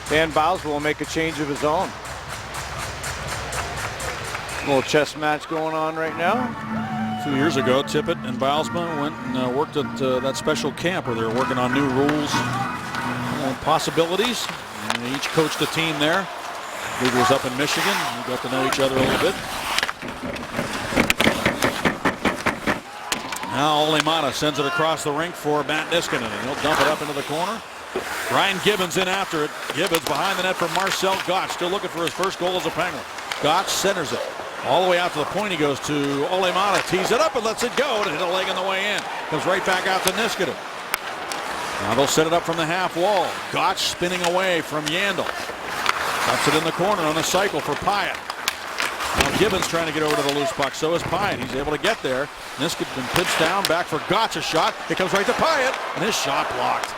Dan Bowles will make a change of his own. A little chess match going on right now. 2 years ago, Tippett and Bilesma went and worked at that special camp where they were working on new rules and possibilities. And they each coached a team there. Luger was up in Michigan. We got to know each other a little bit. Now Ole Mata sends it across the rink for Matt Niskanen, and he'll dump it up into the corner. Ryan Gibbons in after it. Gibbons behind the net for Marcel Gotch, still looking for his first goal as a Penguin. Gotch centers it. All the way out to the point he goes to Ole Mata, tees it up and lets it go to hit a leg on the way in. Comes right back out to Niskanen. Now they'll set it up from the half wall. Gotch spinning away from Yandle. Puts it in the corner on the cycle for Pyatt. Now Gibbons trying to get over to the loose puck, so is Pyatt. He's able to get there. Niskanen pitched down, back for Gotch's shot. It comes right to Pyatt, and his shot blocked.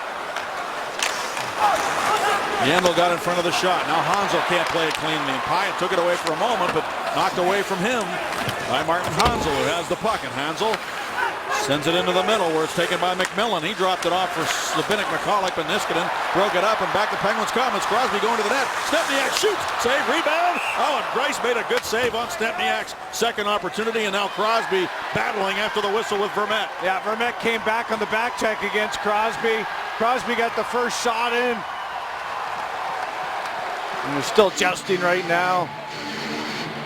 Yandle got in front of the shot. Now Hansel can't play it cleanly, and Pyatt took it away for a moment, but knocked away from him by Martin Hansel, who has the puck. And Hansel sends it into the middle where it's taken by McMillan. He dropped it off for Zbynek McCulloch, but Niskanen broke it up, and back to Penguins come. It's Crosby going to the net. Stempniak shoots, save, rebound. Oh, and Grice made a good save on Stempniak's second opportunity, and now Crosby battling after the whistle with Vermette. Yeah, Vermette came back on the back check against Crosby. Crosby got the first shot in. And they're still jousting right now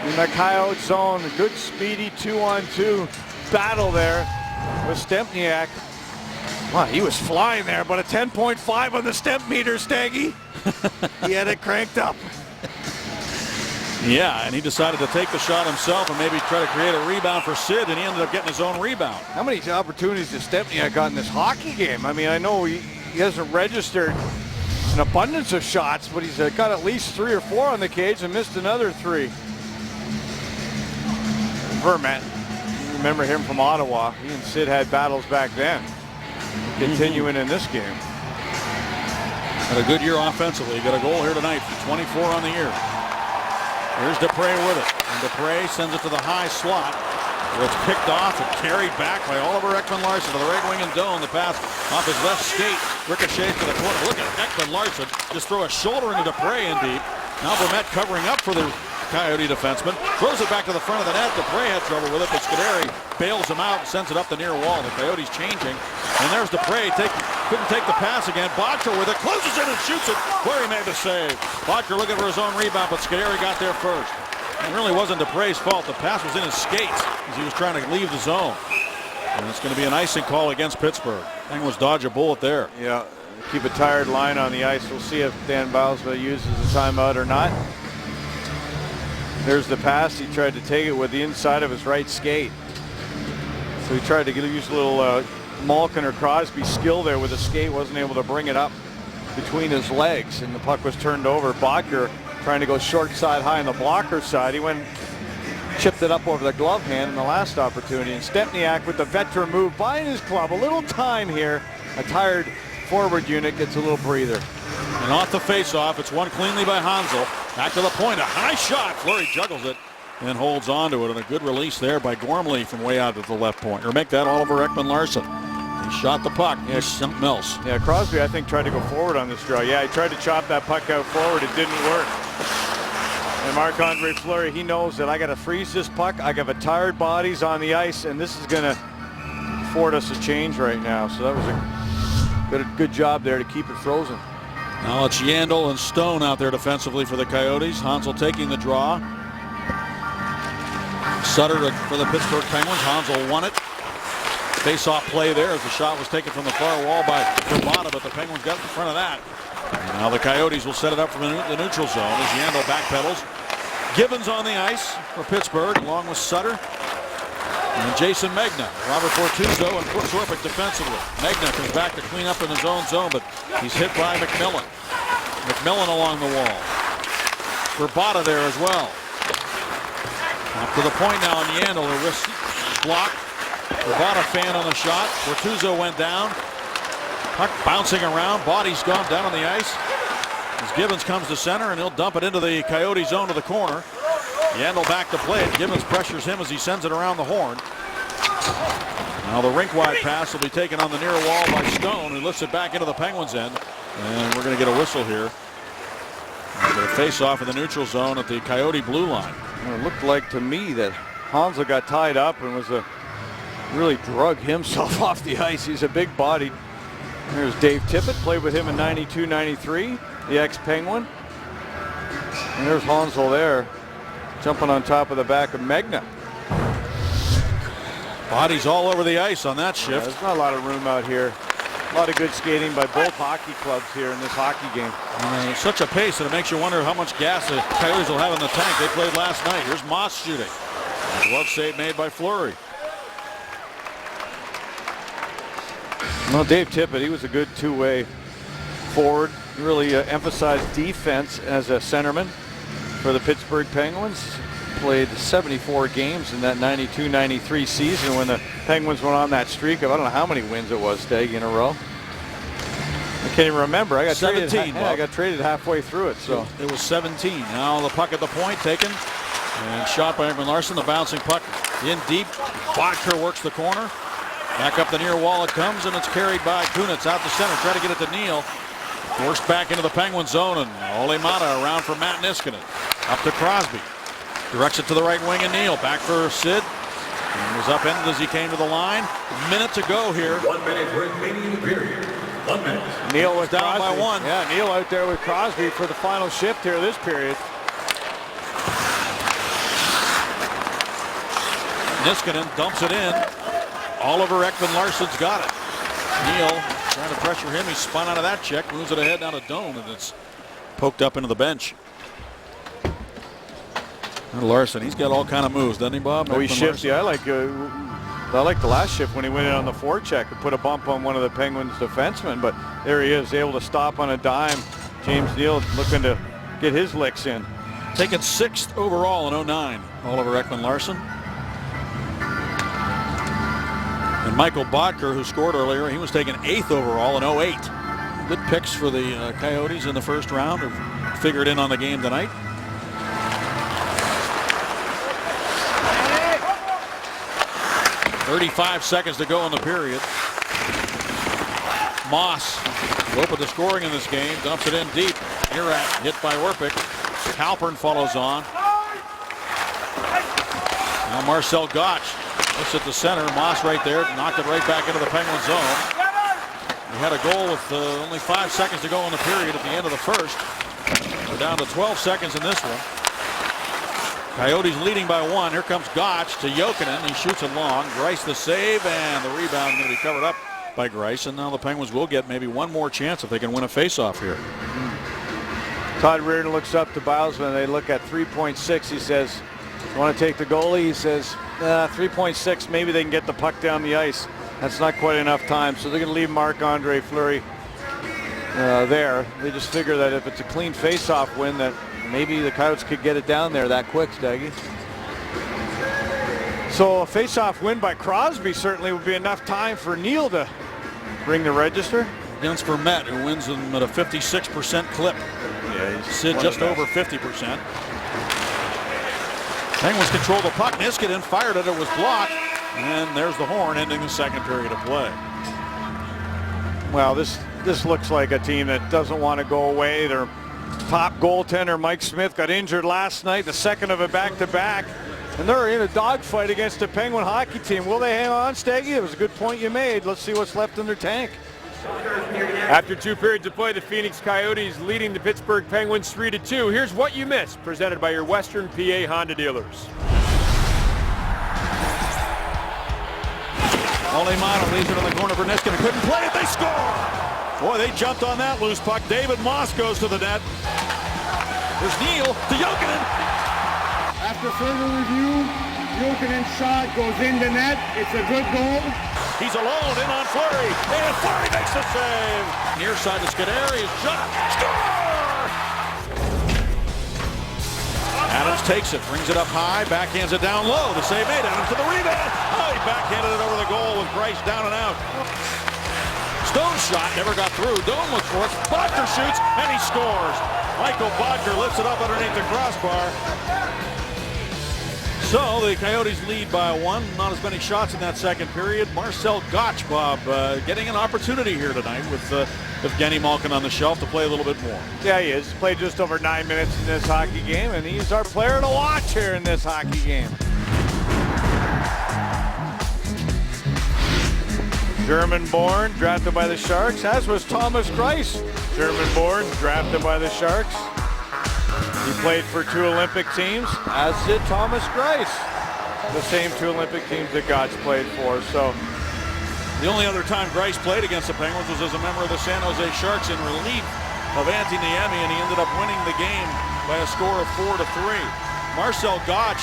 in the Coyote zone. A good speedy 2-on-2 battle there with Stempniak. Wow, he was flying there, but a 10.5 on the Stemp meter, Staggy. He had it cranked up. Yeah, and he decided to take the shot himself and maybe try to create a rebound for Sid, and he ended up getting his own rebound. How many opportunities has Stempniak got in this hockey game? I mean, I know he hasn't registered an abundance of shots, but he's got at least 3 or 4 on the cage and missed another 3. Vermette, you remember him from Ottawa. He and Sid had battles back then. Continuing in this game. Had a good year offensively. Got a goal here tonight, 24 on the year. Here's Dupre with it, and Dupre sends it to the high slot, where it's picked off and carried back by Oliver Ekman-Larsson to the right wing, and Doan. The pass off his left skate ricochets to the corner. Look at Ekman-Larsson just throw a shoulder into Dupre in deep. Now Vermette covering up for the Coyote defenseman. Throws it back to the front of the net. Dupre had trouble with it, but Scuderi bails him out and sends it up the near wall. The Coyotes changing. And there's Dupre. Couldn't take the pass again. Bodker with it. Closes in and shoots it. Fleury made the save. Bodker looking for his own rebound, but Scuderi got there first. It really wasn't Dupre's fault. The pass was in his skates as he was trying to leave the zone. And it's going to be an icing call against Pittsburgh. Penguins dodge a bullet there. Yeah, keep a tired line on the ice. We'll see if Dan Bowles uses the timeout or not. There's the pass. He tried to take it with the inside of his right skate. So he tried to use a little Malkin or Crosby skill there with the skate. Wasn't able to bring it up between his legs, and the puck was turned over. Bodker trying to go short side high on the blocker side. He went, chipped it up over the glove hand in the last opportunity. And Stempniak with the veteran move, buying his club a little time here. A tired forward unit gets a little breather. And off the face-off, it's won cleanly by Hansel. Back to the point, a high shot. Fleury juggles it and holds on to it. And a good release there by Gormley from way out at the left point. Or make that Oliver Ekman-Larsson. He shot the puck. It's Mills. Yeah, Crosby, I think, tried to go forward on this draw. Yeah, he tried to chop that puck out forward. It didn't work. And Marc-Andre Fleury, he knows that I got to freeze this puck. I got tired bodies on the ice, and this is going to afford us a change right now. So that was a good job there to keep it frozen. Now it's Yandel and Stone out there defensively for the Coyotes. Hansel taking the draw. Sutter for the Pittsburgh Penguins. Hansel won it. Face-off play there as the shot was taken from the far wall by Verbata, but the Penguins got in front of that. And now the Coyotes will set it up from the neutral zone as Yandel backpedals. Gibbons on the ice for Pittsburgh, along with Sutter and Jason Megna. Robert Bortuzzo and Brooks Orpik defensively. Megna comes back to clean up in his own zone, but he's hit by McMillan. McMillan along the wall. Verbata there as well. Up to the point now on Yandel. The wrist block. Verbata fan on the shot. Bortuzzo went down. Puck bouncing around. Body's gone down on the ice. As Gibbons comes to center, and he'll dump it into the Coyote zone to the corner. Yandel back to play it. Gibbons pressures him as he sends it around the horn. Now the rink-wide pass will be taken on the near wall by Stone, who lifts it back into the Penguins' end. And we're going to get a whistle here. Get a face-off in the neutral zone at the Coyote blue line. It looked like to me that Hansel got tied up and was really drug himself off the ice. He's a big body. There's Dave Tippett, played with him in 92-93, the ex-Penguin. And there's Hansel there, jumping on top of the back of Megna. Bodies all over the ice on that shift. Yeah, there's not a lot of room out here. A lot of good skating by both hockey clubs here in this hockey game. Such a pace that it makes you wonder how much gas the Coyotes will have in the tank. They played last night. Here's Moss shooting. A glove save made by Fleury. Well, Dave Tippett, he was a good two-way forward. He really emphasized defense as a centerman for the Pittsburgh Penguins. Played 74 games in that 92-93 season when the Penguins went on that streak of I don't know how many wins it was, Steg, in a row. I can't even remember. I got 17. I got traded halfway through it. So it was 17. Now the puck at the point taken and shot by Ekman Larsson. The bouncing puck in deep. Bodker works the corner. Back up the near wall it comes, and it's carried by Kunitz out the center. Try to get it to Neal. Forced back into the Penguin zone, and Ole Mata around for Matt Niskanen. Up to Crosby. Directs it to the right wing, and Neal back for Sid. And was upended as he came to the line. A minute to go here. 1 minute remaining in the period. 1 minute. Neal was down Crosby. by one. Yeah, Neal out there with Crosby for the final shift here this period. Niskanen dumps it in. Oliver Ekman-Larsson's got it. Neal trying to pressure him. He spun out of that check, moves it ahead down to Doan, and it's poked up into the bench. And Larsson, he's got all kind of moves, doesn't he, Bob? Oh, he shifts. Yeah, I like the last shift when he went in on the forecheck and put a bump on one of the Penguins defensemen. But there he is, able to stop on a dime. James Neal looking to get his licks in. Taken 6th overall in 09, Oliver Ekman-Larsson. And Michael Bodker, who scored earlier, he was taken 8th overall in 08. Good picks for the Coyotes in the first round, have figured in on the game tonight. .35 seconds to go in the period. Moss opened the scoring in this game, dumps it in deep. Irat hit by Orpik. Halpern follows on. Now Marcel Gotch looks at the center. Moss right there, knocked it right back into the Penguin zone. We had a goal with only 5 seconds to go in the period at the end of the first. We're down to 12 seconds in this one. Coyotes leading by 1. Here comes Gotch to Jokinen. He shoots it long. Greiss the save, and the rebound going to be covered up by Greiss. And now the Penguins will get maybe one more chance if they can win a faceoff here. Todd Reardon looks up to Bilesman. They look at 3.6. He says, "You want to take the goalie?" He says, 3.6. Maybe they can get the puck down the ice. That's not quite enough time. So they're going to leave Marc-Andre Fleury there. They just figure that if it's a clean faceoff win, that maybe the Coyotes could get it down there that quick, Staggy. So a face-off win by Crosby certainly would be enough time for Neal to ring the register. Against Vermette, who wins them at a 56% clip. Yeah, Sid just over 50%. Penguins control the puck. Niskanen fired it. It was blocked. And there's the horn ending the second period of play. Well, this looks like a team that doesn't want to go away. Their top goaltender, Mike Smith, got injured last night, the second of a back-to-back. And they're in a dogfight against the Penguin hockey team. Will they hang on, Staggy? It was a good point you made. Let's see what's left in their tank. After 2 periods of play, the Phoenix Coyotes leading the Pittsburgh Penguins 3-2. Here's what you missed, presented by your Western PA Honda dealers. Olimano leaves it in the corner for Niskanen. Couldn't play it. They score. Boy, they jumped on that loose puck. David Moss goes to the net. There's Neal to Jokinen. After further review, Jokinen's shot goes in the net. It's a good goal. He's alone in on Fleury. And Fleury makes the save. Near side to Scuderi. His shot. Score! Adams takes it, brings it up high, backhands it down low. The save made. Adams to the rebound. Oh, he backhanded it over the goal with Greiss down and out. Stone's shot never got through. Doan looks for it. Bodker shoots, and he scores. Michael Bodker lifts it up underneath the crossbar. So the Coyotes lead by 1. Not as many shots in that second period. Marcel Gotch, Bob, getting an opportunity here tonight with Evgeny Malkin on the shelf to play a little bit more. Yeah, he is. Played just over 9 minutes in this hockey game, and he's our player to watch here in this hockey game. German-born, drafted by the Sharks, as was Thomas Greiss. German-born, drafted by the Sharks. He played for 2 Olympic teams, as did Thomas Greiss. The same 2 Olympic teams that Gotch played for. So the only other time Greiss played against the Penguins was as a member of the San Jose Sharks in relief of Antti Niemi, and he ended up winning the game by a score of 4-3. Marcel Gotch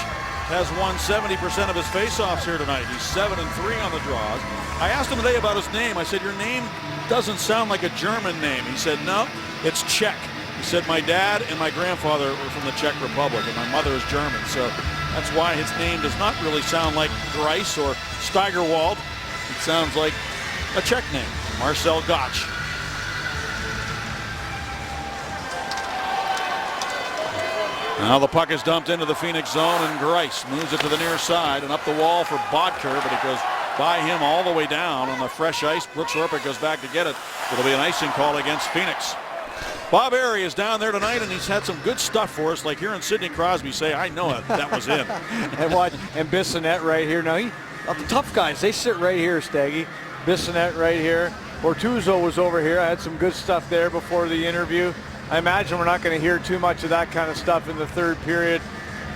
has won 70% of his faceoffs here tonight. He's 7-3 on the draws. I asked him today about his name. I said, your name doesn't sound like a German name. He said, no, it's Czech. He said, my dad and my grandfather were from the Czech Republic, and my mother is German, so that's why his name does not really sound like Greiss or Steigerwald. It sounds like a Czech name, Marcel Gotch. Now the puck is dumped into the Phoenix zone, and Greiss moves it to the near side and up the wall for Bodker, but it goes by him all the way down on the fresh ice. Brooks Orpik goes back to get it. It'll be an icing call against Phoenix. Bob Airey is down there tonight, and he's had some good stuff for us, like hearing Sidney Crosby say, I know it, that was in. and Bissonnette right here. Now, the tough guys, they sit right here, Staggy. Bissonnette right here. Bortuzzo was over here. I had some good stuff there before the interview. I imagine we're not going to hear too much of that kind of stuff in the third period.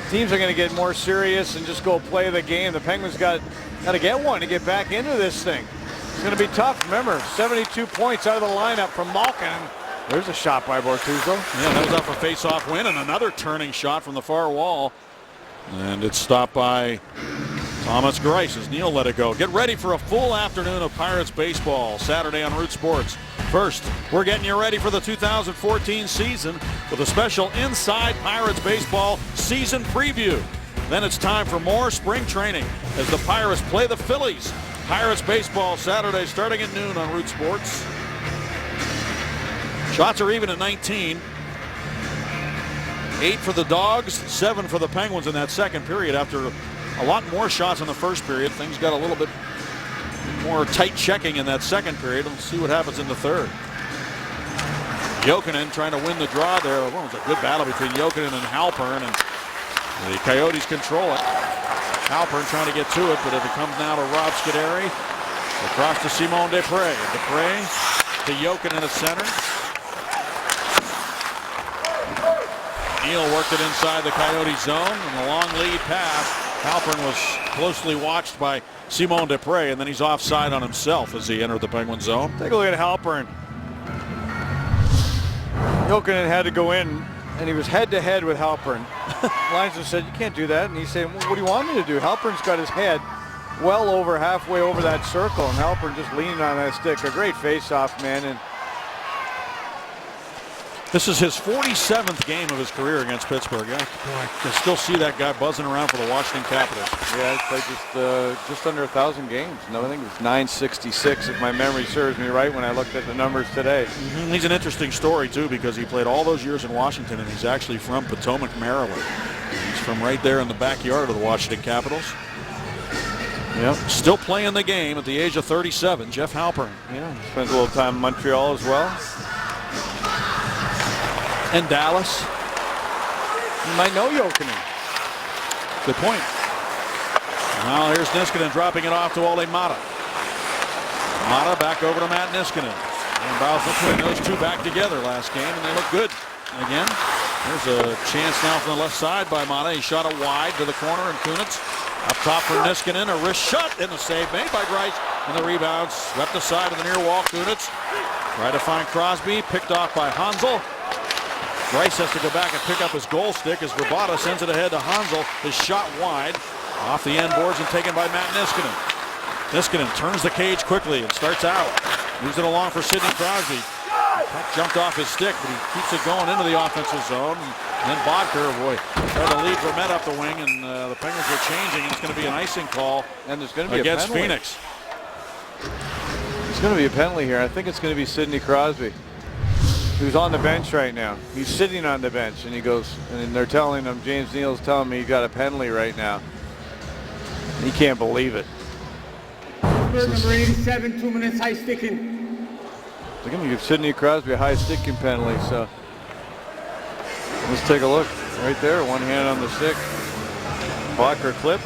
Teams are going to get more serious and just go play the game. The Penguins got to get one to get back into this thing. It's going to be tough. Remember, 72 points out of the lineup from Malkin. There's a shot by Bortuzzo. Yeah, that was up for face-off win, and another turning shot from the far wall. And it's stopped by Thomas Greiss as Neal let it go. Get ready for a full afternoon of Pirates baseball Saturday on Root Sports. First, we're getting you ready for the 2014 season with a special Inside Pirates Baseball season preview. Then it's time for more spring training as the Pirates play the Phillies. Pirates baseball Saturday starting at noon on Root Sports. Shots are even at 19. 8 for the Dogs, 7 for the Penguins in that second period. After a lot more shots in the first period, things got a little bit more tight checking in that second period. Let's see what happens in the third. Jokinen trying to win the draw there. Well, it was a good battle between Jokinen and Halpern, and the Coyotes control it. Halpern trying to get to it, but it comes now to Rob Scuderi. Across to Simon Desprez. Desprez to Jokinen at center. Neal worked it inside the Coyote zone, and the long lead pass. Halpern was closely watched by Simon Desprez, and then he's offside on himself as he entered the Penguin zone. Take a look at Halpern. Jokinen had to go in, and he was head-to-head with Halpern. Linesman said, you can't do that. And he's saying, well, what do you want me to do? Halpern's got his head well over halfway over that circle, and Halpern just leaning on that stick. A great face-off, man. And this is his 47th game of his career against Pittsburgh. Yeah, I can still see that guy buzzing around for the Washington Capitals. Yeah, he's played just under 1,000 games. No, I think it's 966 if my memory serves me right when I looked at the numbers today. He's an interesting story too, because he played all those years in Washington, and he's actually from Potomac, Maryland. He's from right there in the backyard of the Washington Capitals. Yep. Still playing the game at the age of 37, Jeff Halpern. Yeah, spends a little time in Montreal as well. And Dallas. You might know Jokinen. Good point. Now here's Niskanen dropping it off to Ole Mata. Mata back over to Matt Niskanen. And Bauer putting those two back together last game, and they look good. Again, there's a chance now from the left side by Mata. He shot it wide to the corner, and Kunitz up top for Niskanen. A wrist shot and the save made by Greiss. And the rebound swept aside to the near wall. Kunitz tried to find Crosby, picked off by Hansel. Greiss has to go back and pick up his goal stick as Rabada sends it ahead to Hansel. His shot wide off the end boards and taken by Matt Niskanen. Niskanen turns the cage quickly and starts out. Moves it along for Sidney Crosby. Puck jumped off his stick, but he keeps it going into the offensive zone. And then Bodker, boy, tried to lead Vermette up the wing, and the Penguins are changing. It's going to be an icing call And there's going to be against a penalty. Phoenix. It's going to be a penalty here. I think it's going to be Sidney Crosby, who's on the bench right now. He's sitting on the bench, and he goes, and they're telling him, James Neal's telling me he got a penalty right now. He can't believe it. Number 87, 2 minutes high sticking. They're going to give Sidney Crosby a high sticking penalty, so let's take a look. Right there, one hand on the stick. Bodker clipped.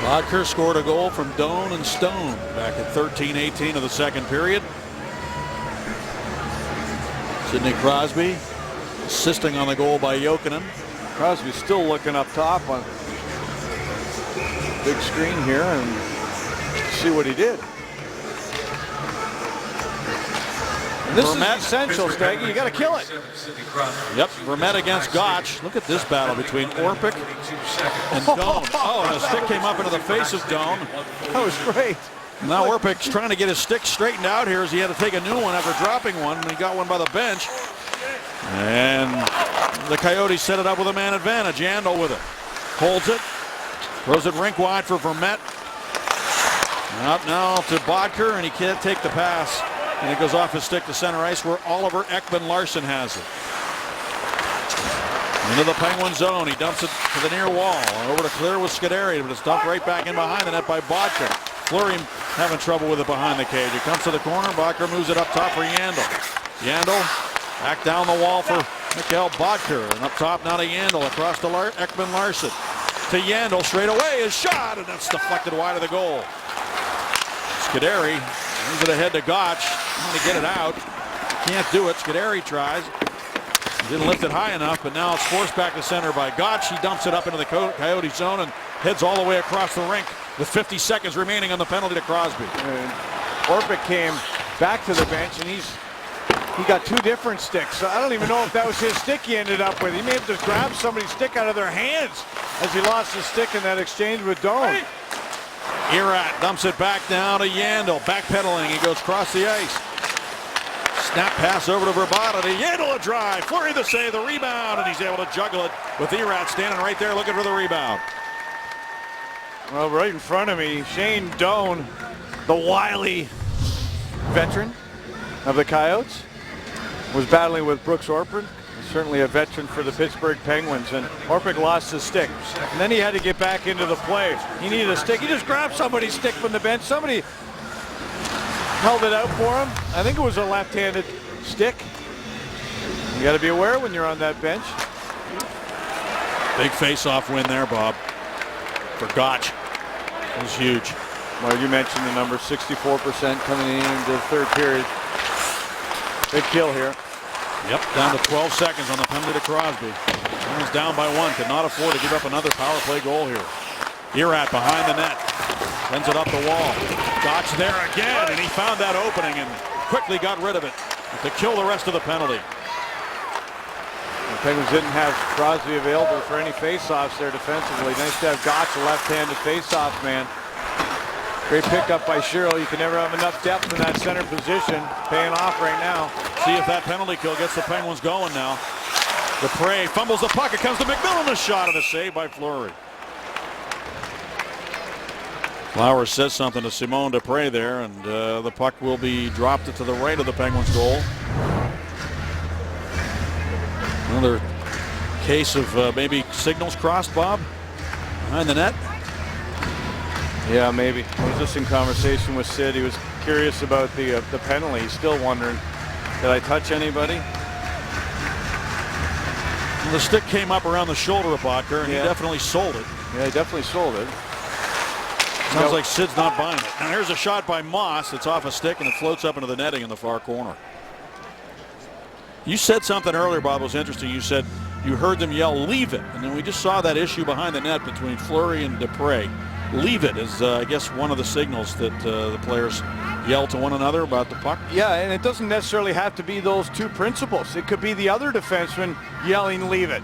Bodker scored a goal from Doan and Stone back at 13-18 of the second period. Sidney Crosby assisting on the goal by Jokinen. Crosby's still looking up top on big screen here and see what he did. And this Vermette. is essential, Staggy. You got to kill it. Yep, Vermette against Gotch. Look at this battle between Orpik and Doan. Oh, and a stick came up into the face of Doan. That was great. Now Orpik's trying to get his stick straightened out here as he had to take a new one after dropping one, and he got one by the bench. And the Coyotes set it up with a man advantage. Yandel with it. Holds it. Throws it rink wide for Vermette. Up now to Bodker, and he can't take the pass. And it goes off his stick to center ice where Oliver Ekman-Larsson has it. Into the Penguin zone. He dumps it to the near wall. Over to clear with Scuderi, but it's dumped right back in behind the net by Bodker. Fleury having trouble with it behind the cage. It comes to the corner. Bodker moves it up top for Yandel. Yandel back down the wall for Mikhail Bodker. And up top now to Yandel across to Ekman-Larsson. To Yandel straight away. His shot, and that's deflected wide of the goal. Scuderi moves it ahead to Gotch. Trying to get it out. Can't do it. Scuderi tries. Didn't lift it high enough, but now it's forced back to center by Gotch. He dumps it up into the Coyote zone and heads all the way across the rink with 50 seconds remaining on the penalty to Crosby. And Orpik came back to the bench, and he got two different sticks. So I don't even know if that was his stick he ended up with. He may have just grabbed somebody's stick out of their hands as he lost his stick in that exchange with Doan. Erat dumps it back down to Yandel. Backpedaling. He goes across the ice. Snap pass over to Verbata. To Yandel a drive. Fleury the save. The rebound. And he's able to juggle it with Erat standing right there looking for the rebound. Well, right in front of me, Shane Doan, the wily veteran of the Coyotes, was battling with Brooks Orpik. Certainly a veteran for the Pittsburgh Penguins, and Orpik lost his stick. And then he had to get back into the play. He needed a stick. He just grabbed somebody's stick from the bench. Somebody held it out for him. I think it was a left-handed stick. You got to be aware when you're on that bench. Big face-off win there, Bob, for Gotch. It was huge. Well, you mentioned the number, 64% coming into the third period. Big kill here. Yep, down to 12 seconds on the penalty to Crosby. Penguins down by one. Could not afford to give up another power play goal here. Erat behind the net. Sends it up the wall. Gotch there again, and he found that opening and quickly got rid of it to kill the rest of the penalty. The Penguins didn't have Crosby available for any faceoffs there defensively. Nice to have Gotch, a left-handed faceoff man. Great pickup by Sherrill. You can never have enough depth in that center position. Paying off right now. See if that penalty kill gets the Penguins going now. Dupre fumbles the puck. It comes to McMillan. A shot and a save by Fleury. Flowers says something to Simon Dupre there, and the puck will be dropped to the right of the Penguins goal. Well, they're case of maybe signals crossed, Bob, behind the net. Yeah, maybe. I was just in conversation with Sid. He was curious about the penalty. He's still wondering, did I touch anybody? And the stick came up around the shoulder of Bodker, and he definitely sold it. Yeah, he definitely sold it. Sounds like Sid's not buying it. And here's a shot by Moss. It's off a stick, and it floats up into the netting in the far corner. You said something earlier, Bob, was interesting. You said you heard them yell, "Leave it." And then we just saw that issue behind the net between Fleury and Dupre. Leave it is, I guess, one of the signals that the players yell to one another about the puck. Yeah, and it doesn't necessarily have to be those two principals. It could be the other defenseman yelling, "Leave it."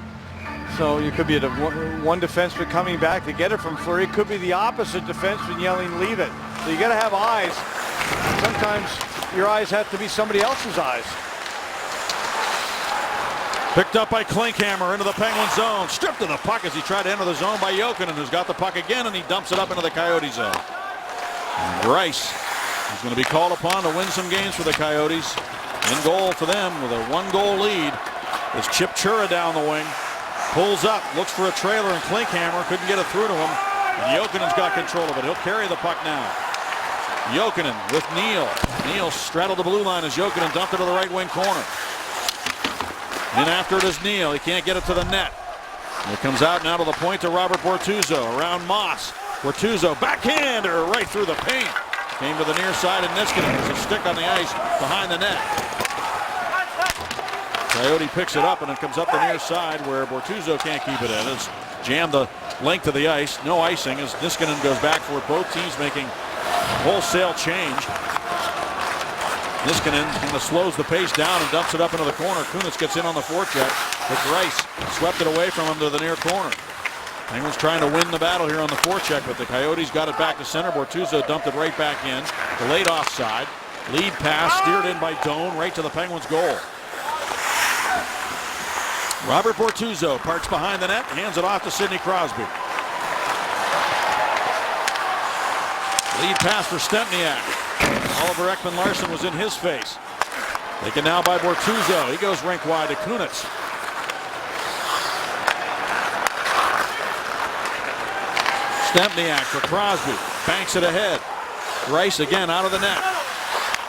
So you could be the one defenseman coming back to get it from Fleury. It could be the opposite defenseman yelling, "Leave it." So you got to have eyes. Sometimes your eyes have to be somebody else's eyes. Picked up by Klinkhammer into the Penguin zone. Stripped of the puck as he tried to enter the zone by Jokinen, who's got the puck again, and he dumps it up into the Coyote zone. And Greiss is going to be called upon to win some games for the Coyotes. In goal for them with a 1-goal lead is Chip Chura down the wing. Pulls up, looks for a trailer, and Klinkhammer couldn't get it through to him. And Jokinen's got control of it. He'll carry the puck now. Jokinen with Neal. Neal straddled the blue line as Jokinen dumped it to the right wing corner. In after it is Neal. He can't get it to the net. It comes out now to the point to Robert Bortuzzo. Around Moss. Bortuzzo backhander right through the paint. Came to the near side, and Niskanen. There's a stick on the ice behind the net. Coyote picks it up, and it comes up the near side where Bortuzzo can't keep it in. It's jammed the length of the ice. No icing as Niskanen goes back for it. Both teams making wholesale change. Niskanen kind of slows the pace down and dumps it up into the corner. Kunitz gets in on the forecheck, but Greiss swept it away from him to the near corner. Penguins trying to win the battle here on the forecheck, but the Coyotes got it back to center. Bortuzzo dumped it right back in. Delayed offside. Lead pass steered in by Doan right to the Penguins' goal. Robert Bortuzzo parks behind the net, hands it off to Sidney Crosby. Lead pass for Stempniak. Oliver Ekman-Larsson was in his face. Taken now by Bortuzzo. He goes rink wide to Kunitz. Stempniak for Crosby. Banks it ahead. Greiss again out of the net.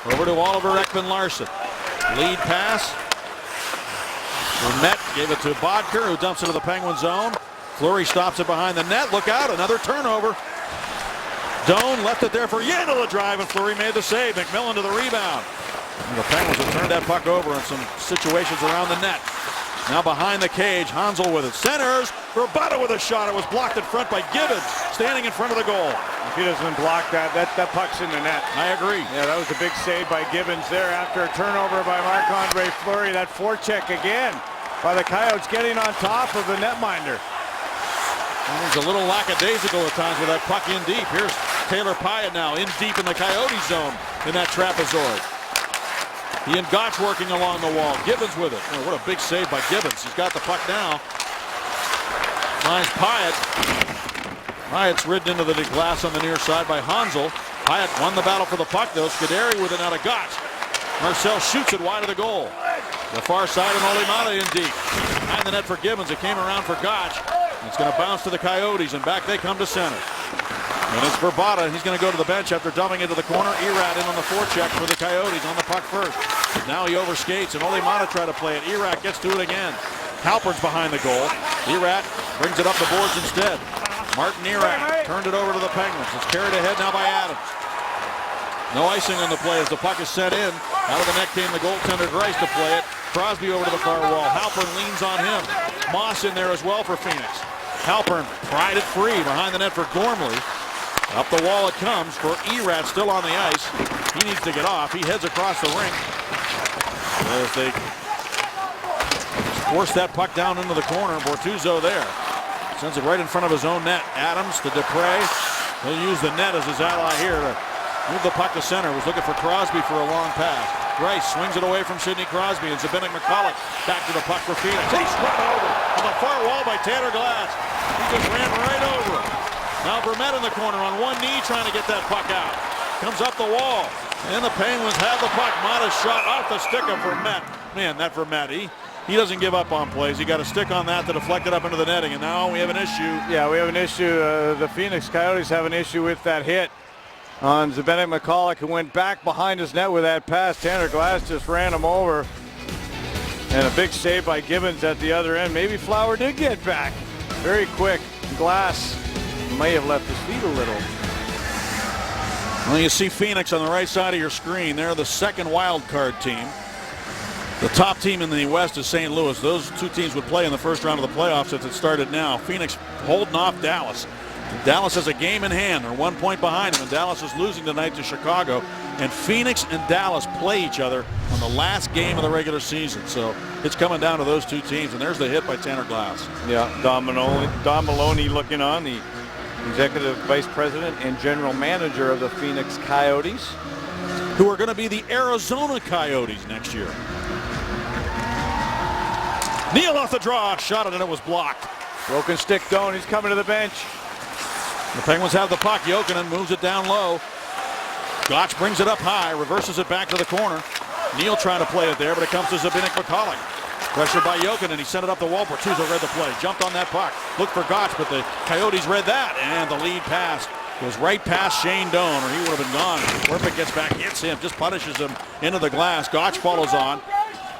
Over to Oliver Ekman-Larsson. Lead pass. Vermette gave it to Bodker, who dumps it to the Penguin zone. Fleury stops it behind the net. Look out, another turnover. Doan left it there for Yandel to drive, and Fleury made the save. McMillan to the rebound. And the Penguins have turned that puck over in some situations around the net. Now behind the cage, Hansel with it. Centers, Rabada with a shot. It was blocked in front by Gibbons, standing in front of the goal. If he doesn't block that puck's in the net. I agree. Yeah, that was a big save by Gibbons there after a turnover by Marc-Andre Fleury. That forecheck again by the Coyotes getting on top of the netminder. And there's a little lackadaisical at times with that puck in deep. Here's Taylor Pyatt now in deep in the Coyote zone in that trapezoid. He and Gotch working along the wall. Gibbons with it. Oh, what a big save by Gibbons. He's got the puck now. Finds Pyatt. Pyatt's ridden into the glass on the near side by Hansel. Pyatt won the battle for the puck though. Scuderi with it out of Gotch. Marcel shoots it wide of the goal. The far side and Olimata in deep. Behind the net for Gibbons. It came around for Gotch. It's going to bounce to the Coyotes, and back they come to center. And it's Verbata. He's going to go to the bench after dumping into the corner. Erat in on the forecheck for the Coyotes on the puck first. Now he overskates, and Olimata try to play it. Erat gets to it again. Halpern's behind the goal. Erat brings it up the boards instead. Martin Erat turned it over to the Penguins. It's carried ahead now by Adams. No icing on the play as the puck is set in. Out of the net came the goaltender Greiss to play it. Crosby over to the far wall. Halpern leans on him. Moss in there as well for Phoenix. Halpern pried it free behind the net for Gormley. Up the wall it comes for Erat still on the ice. He needs to get off. He heads across the rink. As they force that puck down into the corner. Bortuzzo there. Sends it right in front of his own net. Adams to Dupre. He'll use the net as his ally here to move the puck to center. Was looking for Crosby for a long pass. Greiss swings it away from Sidney Crosby, and Zbynek McCulloch back to the puck for Phoenix. He's run over on the far wall by Tanner Glass. He just ran right over him. Now Vermette in the corner on one knee trying to get that puck out. Comes up the wall, and the Penguins have the puck. Mata's shot off the stick of Vermette. Man, that Vermette, he doesn't give up on plays. He got a stick on that to deflect it up into the netting, and now we have an issue. Yeah, we have an issue. The Phoenix Coyotes have an issue with that hit on Zbynek McCulloch, who went back behind his net with that pass. Tanner Glass just ran him over. And a big save by Gibbons at the other end. Maybe Flower did get back. Very quick. Glass may have left his feet a little. Well, you see Phoenix on the right side of your screen. They're the second wild card team. The top team in the West is St. Louis. Those two teams would play in the first round of the playoffs as it started now. Phoenix holding off Dallas. Dallas has a game in hand. They're 1 point behind them, and Dallas is losing tonight to Chicago. And Phoenix and Dallas play each other on the last game of the regular season. So it's coming down to those two teams. And there's the hit by Tanner Glass. Yeah, Don Maloney looking on, the Executive Vice President and General Manager of the Phoenix Coyotes, who are going to be the Arizona Coyotes next year. Neal off the draw, shot it, and it was blocked. Broken stick Doan, he's coming to the bench. The Penguins have the puck. Jokinen moves it down low. Gotch brings it up high, reverses it back to the corner. Neal trying to play it there, but it comes to Zbynek McCulloch. Pressured by Jokinen, he sent it up the wall. Bortuzzo read the play, jumped on that puck, looked for Gotch, but the Coyotes read that, and the lead pass goes right past Shane Doan, or he would have been gone. Werpik gets back, hits him, just punishes him into the glass. Gotch follows on.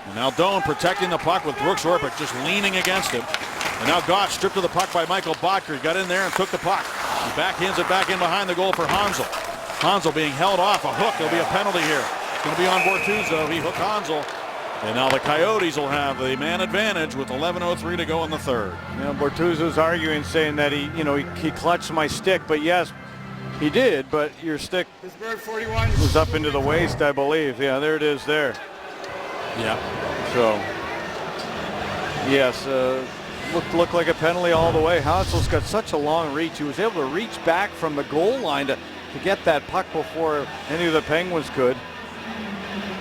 And now Doan protecting the puck with Brooks Werpik just leaning against him. And now Gotch stripped of the puck by Michael Bottker. He got in there and took the puck. He backhands it back in behind the goal for Hansel. Hansel being held off. A hook. There'll be a penalty here. It's going to be on Bortuzzo. He hooked Hansel. And now the Coyotes will have the man advantage with 11:03 to go in the third. You know, Bortuzzo's arguing, saying that he clutched my stick, but yes, he did. But your stick Pittsburgh 41. was up into the waist, I believe. Yeah, there it is there. Yeah. So, yes, looked like a penalty all the way. Hansel's got such a long reach. He was able to reach back from the goal line to get that puck before any of the Penguins could.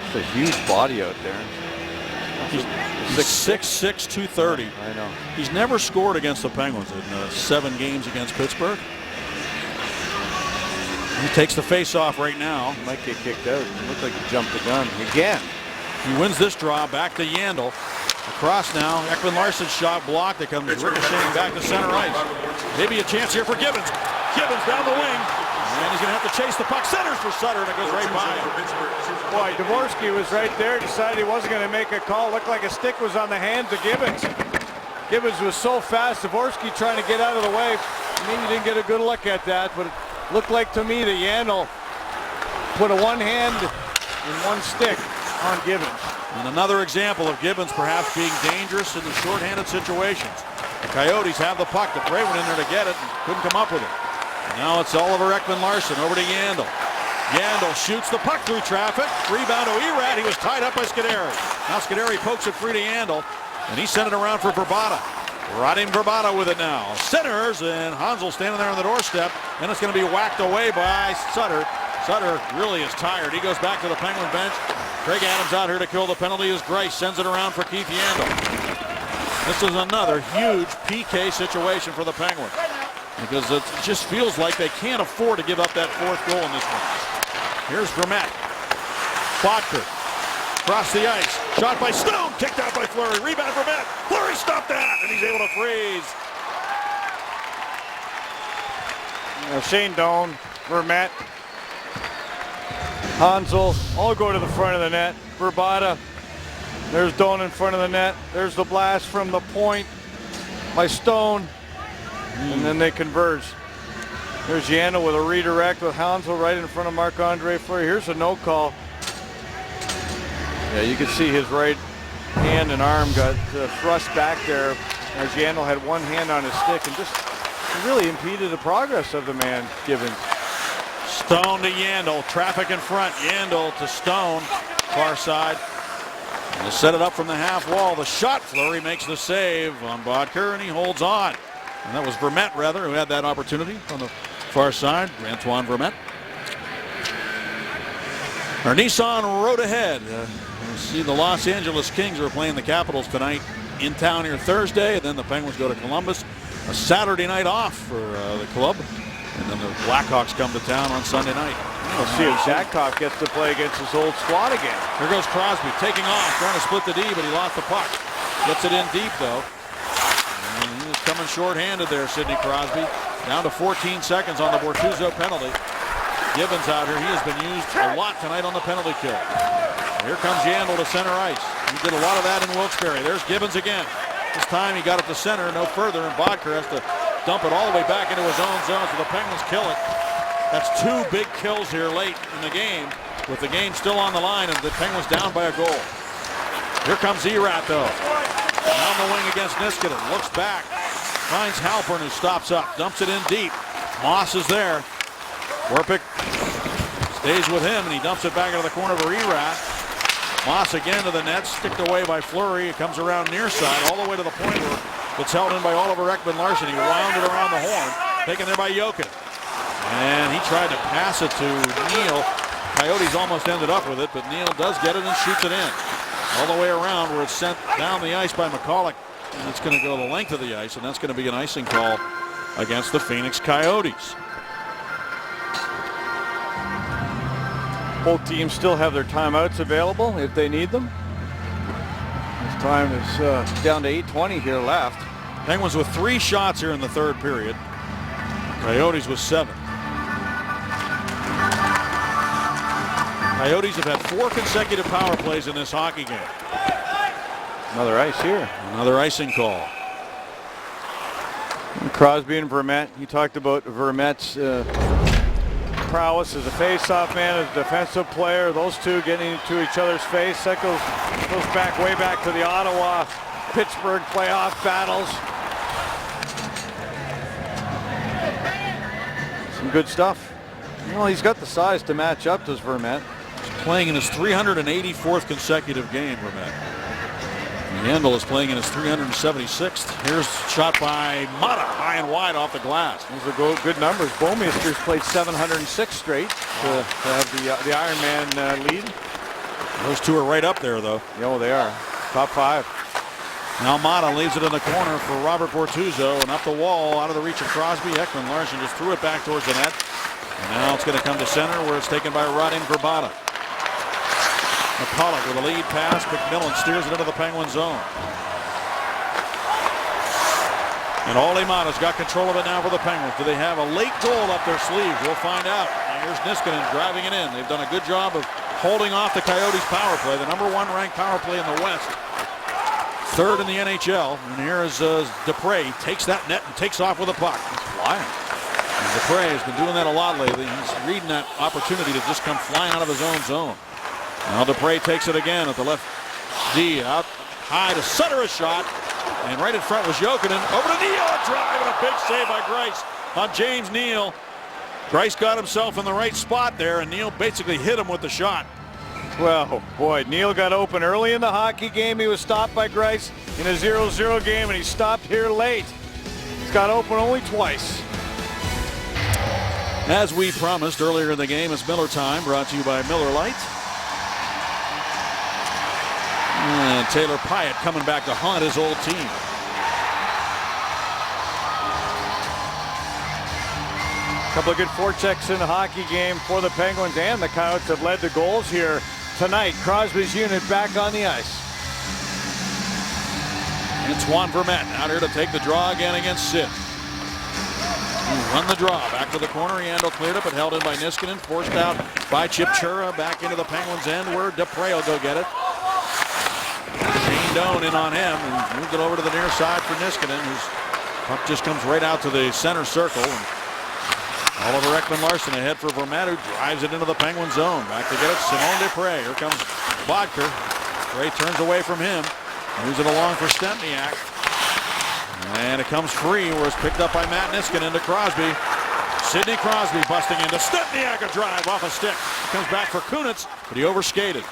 It's a huge body out there. He's 6'6", 230. I know. He's never scored against the Penguins in 7 games against Pittsburgh. He takes the face-off right now. He might get kicked out. It looked like he jumped the gun again. He wins this draw, back to Yandel. Across now, Ekman Larsson's shot blocked. It comes ricocheting back to center ice. Maybe a chance here for Gibbons. Gibbons down the wing. And he's going to have to chase the puck. Centers for Sutter, and it goes right by him. Boy, Dvorsky was right there. Decided he wasn't going to make a call. Looked like a stick was on the hands of Gibbons. Gibbons was so fast. Dvorsky trying to get out of the way. Maybe didn't get a good look at that, but it looked like to me that Yandel put a one hand and one stick on Gibbons. And another example of Gibbons perhaps being dangerous in the shorthanded situations. The Coyotes have the puck. The Bray went in there to get it and couldn't come up with it. And now it's Oliver Ekman-Larsson over to Yandel. Yandel shoots the puck through traffic. Rebound to Erat. He was tied up by Scuderi. Now Scuderi pokes it free to Yandel, and he sent it around for Verbata. Radim Verbata with it now. Centers, and Hansel standing there on the doorstep, and it's going to be whacked away by Sutter. Sutter really is tired. He goes back to the Penguin bench. Craig Adams out here to kill the penalty as Grice sends it around for Keith Yandel. This is another huge PK situation for the Penguins, because it just feels like they can't afford to give up that fourth goal in this one. Here's Vermette. Bottker. Across the ice. Shot by Stone. Kicked out by Fleury. Rebound Vermette. Fleury stopped that, and he's able to freeze. Shane Doan, Vermette, Hansel all go to the front of the net. Verbata. There's Doan in front of the net. There's the blast from the point by Stone. And then they converge. There's Yandel with a redirect with Hansel right in front of Marc-Andre Fleury. Here's a no call. Yeah, you can see his right hand and arm got thrust back there as Yandel had one hand on his stick and just really impeded the progress of the man Gibbons. Stone to Yandel. Traffic in front. Yandel to Stone. Far side. And they set it up from the half wall. The shot. Fleury makes the save on Bottker, and he holds on. And that was Vermette, rather, who had that opportunity on the far side. Antoine Vermette. Our Nissan road ahead. We'll see the Los Angeles Kings are playing the Capitals tonight in town here Thursday. And then the Penguins go to Columbus. A Saturday night off for the club. And then the Blackhawks come to town on Sunday night. We'll see if Zatkoff gets to play against his old squad again. Here goes Crosby taking off, trying to split the D, but he lost the puck. Gets it in deep, though. And he was coming short-handed there, Sidney Crosby. Down to 14 seconds on the Bortuzzo penalty. Gibbons out here. He has been used a lot tonight on the penalty kill. Here comes Yandle to center ice. He did a lot of that in Wilkes-Barre. There's Gibbons again. This time he got it to center, no further, and Bodker has to dump it all the way back into his own zone, so the Penguins kill it. That's 2 big kills here late in the game, with the game still on the line and the Penguins down by a goal. Here comes Erat, though. Down the wing against Niskanen. Looks back. Finds Halpern, who stops up. Dumps it in deep. Moss is there. Orpik stays with him, and he dumps it back into the corner for Erat. Moss again to the net. Sticked away by Fleury. It comes around near side all the way to the point where it's held in by Oliver Ekman-Larsson. He wound it around the horn. Taken there by Jokin. And he tried to pass it to Neal. Coyotes almost ended up with it, but Neal does get it and shoots it in. All the way around where it's sent down the ice by McCulloch. And it's going to go the length of the ice, and that's going to be an icing call against the Phoenix Coyotes. Both teams still have their timeouts available if they need them. This time is down to 8:20 here left. Penguins with 3 shots here in the third period. Coyotes with 7. Coyotes have had 4 consecutive power plays in this hockey game. Another ice here. Another icing call. Crosby and Vermette. You talked about Vermette's prowess as a face-off man, as a defensive player. Those two getting into each other's face. That goes back way back to the Ottawa Pittsburgh playoff battles. Some good stuff. You know, he's got the size to match up, does Vermette. He's playing in his 384th consecutive game, Vermette. Yandle is playing in his 376th. Here's a shot by Mata, high and wide off the glass. Those are good numbers. Bouwmeester's played 706 straight to have the Iron Man lead. Those two are right up there, though. Yeah, they are. Top 5. Now Mata leaves it in the corner for Robert Bortuzzo, and up the wall, out of the reach of Crosby. Ekman-Larsson just threw it back towards the net. And now it's going to come to center, where it's taken by Radim Vrbata. McCulloch with a lead pass. McMillan steers it into the Penguin zone. And Olli Mata's got control of it now for the Penguins. Do they have a late goal up their sleeve? We'll find out. And here's Niskanen driving it in. They've done a good job of holding off the Coyotes' power play, the #1 ranked power play in the West. 3rd in the NHL. And here is Dupre. Takes that net and takes off with a puck. He's flying. And Dupre has been doing that a lot lately. He's reading that opportunity to just come flying out of his own zone. Now Dupre takes it again at the left D. Out high to center a shot. And right in front was Jokinen. Over to Neal. A drive and a big save by Greiss on James Neal. Greiss got himself in the right spot there, and Neal basically hit him with the shot. Well, boy, Neal got open early in the hockey game. He was stopped by Greiss in a 0-0 game, and he stopped here late. He's got open only twice. As we promised earlier in the game, it's Miller time, brought to you by Miller Lite. And Taylor Pyatt coming back to haunt his old team. A couple of good forechecks in the hockey game for the Penguins, and the Coyotes have led the goals here tonight. Crosby's unit back on the ice. Antoine Vermette out here to take the draw again against Sid. He run the draw back to the corner. Yandle cleared up, but held in by Niskanen. Forced out by Chipchura. Back into the Penguins' end where Dupre will go get it. Shane Doan in on him and moved it over to the near side for Niskanen, whose puck just comes right out to the center circle. And Oliver Ekman-Larsson ahead for Vermette, who drives it into the Penguin zone. Back to get it, Simon Dupre. Here comes Bodker. Dupre turns away from him. Moves it along for Stempniak. And it comes free, where it's picked up by Matt Niskanen to Crosby. Sidney Crosby busting into Stempniak, a drive off a stick. Comes back for Kunitz, but he overskated.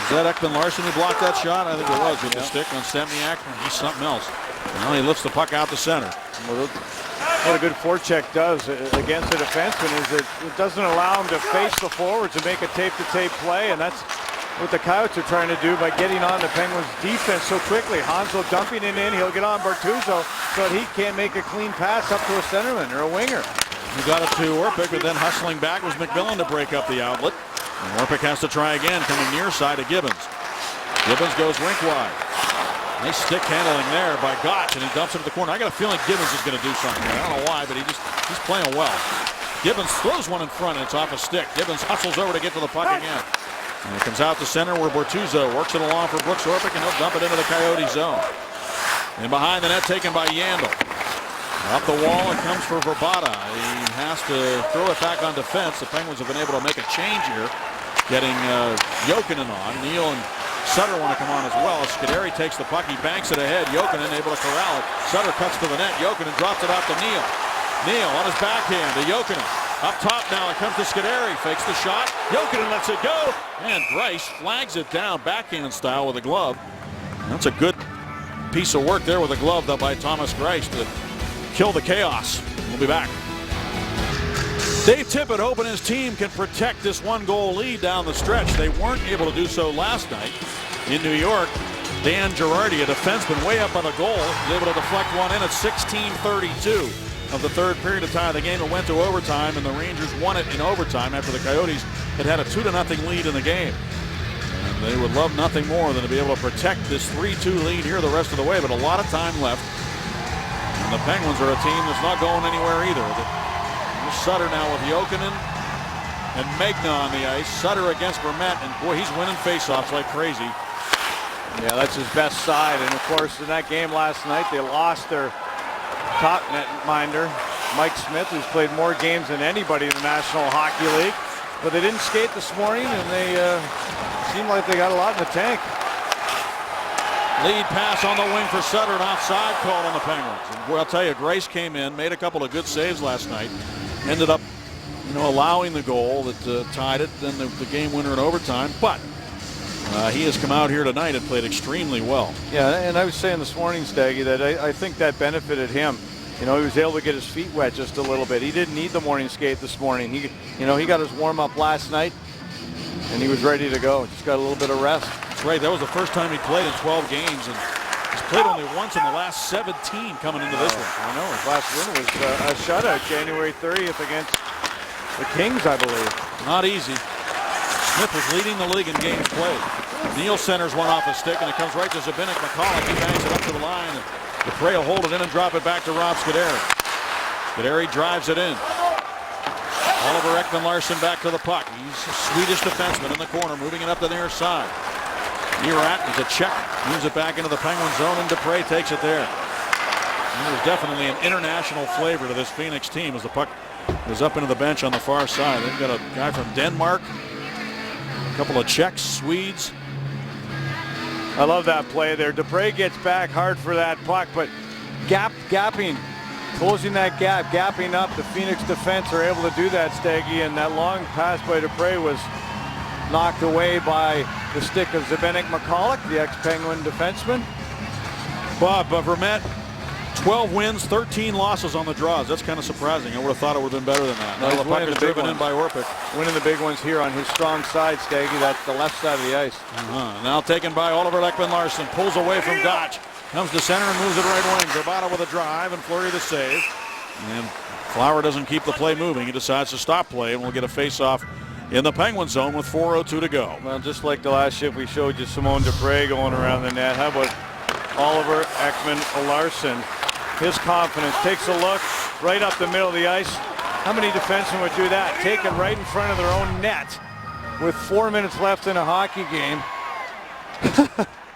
Is that Ekman-Larsson who blocked that shot? I think it was with the stick on Stempniak. He's something else. Now he lifts the puck out to center. What a good forecheck does against a defenseman is that it doesn't allow him to face the forwards and make a tape-to-tape play, and that's what the Coyotes are trying to do by getting on the Penguins' defense so quickly. Hansel dumping it in. He'll get on Bortuzzo so that he can't make a clean pass up to a centerman or a winger. He got it to Orpik, but then hustling back was McMillan to break up the outlet. And Orpik has to try again, coming near side to Gibbons. Gibbons goes rink wide. Nice stick handling there by Gotch, and he dumps it to the corner. I got a feeling Gibbons is going to do something there. I don't know why, but he's playing well. Gibbons throws one in front, and it's off a stick. Gibbons hustles over to get to the puck again. And it comes out to center where Bortuzzo works it along for Brooks Orpik, and he'll dump it into the Coyote zone. And behind the net, taken by Yandel. Up the wall, it comes for Verbata. He has to throw it back on defense. The Penguins have been able to make a change here, getting Jokinen on. Neal and Sutter want to come on as well. Scuderi takes the puck. He banks it ahead. Jokinen able to corral it. Sutter cuts to the net. Jokinen drops it out to Neal. Neal on his backhand to Jokinen. Up top now, it comes to Scuderi. Fakes the shot. Jokinen lets it go. And Greiss flags it down backhand style with a glove. That's a good piece of work there with a glove though by Thomas Greiss to kill the chaos. We'll be back. Dave Tippett hoping his team can protect this 1-goal lead down the stretch. They weren't able to do so last night in New York. Dan Girardi, a defenseman way up on the goal, was able to deflect one in at 16:32 of the third period of tie. The game it went to overtime, and the Rangers won it in overtime after the Coyotes had a 2-0 lead in the game. And they would love nothing more than to be able to protect this 3-2 lead here the rest of the way, but a lot of time left. And the Penguins are a team that's not going anywhere either. Sutter now with Jokinen and Megna on the ice. Sutter against Vermette, and boy, he's winning faceoffs like crazy. Yeah, that's his best side. And of course, in that game last night, they lost their top netminder, Mike Smith, who's played more games than anybody in the National Hockey League. But they didn't skate this morning, and they seem like they got a lot in the tank. Lead pass on the wing for Sutter, an offside call on the Penguins. And boy, I'll tell you, Greiss came in, made a couple of good saves last night. Ended up, allowing the goal that tied it, then the game winner in overtime. But he has come out here tonight and played extremely well. Yeah, and I was saying this morning, Staggy, that I think that benefited him. He was able to get his feet wet just a little bit. He didn't need the morning skate this morning. He got his warm-up last night, and he was ready to go. Just got a little bit of rest. That's right. That was the first time he played in 12 games, and he's played only once in the last 17 coming into this one. I know. His last win was a shutout January 30th against the Kings, I believe. Not easy. Smith was leading the league in games played. Neal centers one off a stick, and it comes right to Zbynek McCulloch. He bangs it up to the line, and Dupre will hold it in and drop it back to Rob Scuderi. Scuderi drives it in. Oliver Ekman-Larsson back to the puck. He's a Swedish defenseman in the corner, moving it up the near side. Erat is a check, moves it back into the Penguin zone, and Dupre takes it there. And there's definitely an international flavor to this Phoenix team as the puck goes up into the bench on the far side. They've got a guy from Denmark, a couple of Czechs, Swedes. I love that play there. Dupre gets back hard for that puck, but gapping, closing that gap, gapping up. The Phoenix defense are able to do that, Staggy, and that long pass by Dupre was knocked away by the stick of Zbynek McCulloch, the ex-Penguin defenseman. Bob Vermette, 12 wins, 13 losses on the draws. That's kind of surprising. I would have thought it would have been better than that. No, Now he's the puck winning is the big driven in by Orpik. Winning the big ones here on his strong side, Staggy. That's the left side of the ice. Now taken by Oliver Ekman-Larsson. Pulls away from Gotch. Comes to center and moves it right wing. Verbata with a drive and Fleury the save. And Flower doesn't keep the play moving. He decides to stop play, and we'll get a face-off in the Penguin zone with 4:02 to go. Well, just like the last shift we showed you, Simone Dupre going around the net. How about Oliver Ekman-Larsson? His confidence takes a look right up the middle of the ice. How many defensemen would do that? Take it right in front of their own net with 4 minutes left in a hockey game.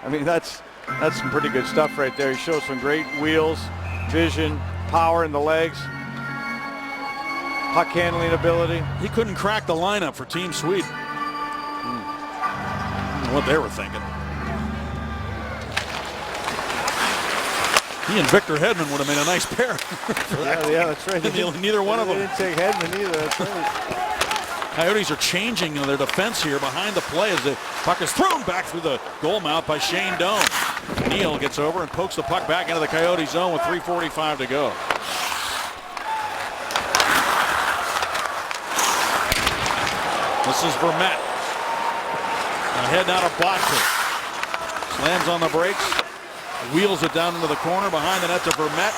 I mean, that's some pretty good stuff right there. He shows some great wheels, vision, power in the legs, puck handling ability. He couldn't crack the lineup for Team Sweden. I don't know what they were thinking. He and Victor Hedman would have made a nice pair. Yeah, that's right. Neither one of them. They didn't take Hedman either. That's right. Coyotes are changing their defense here behind the play as the puck is thrown back through the goal mouth by Shane Doan. Neal gets over and pokes the puck back into the Coyote zone with 3:45 to go. This is Vermette. Ahead now to Bottker. Slams on the brakes. Wheels it down into the corner behind the net to Vermette.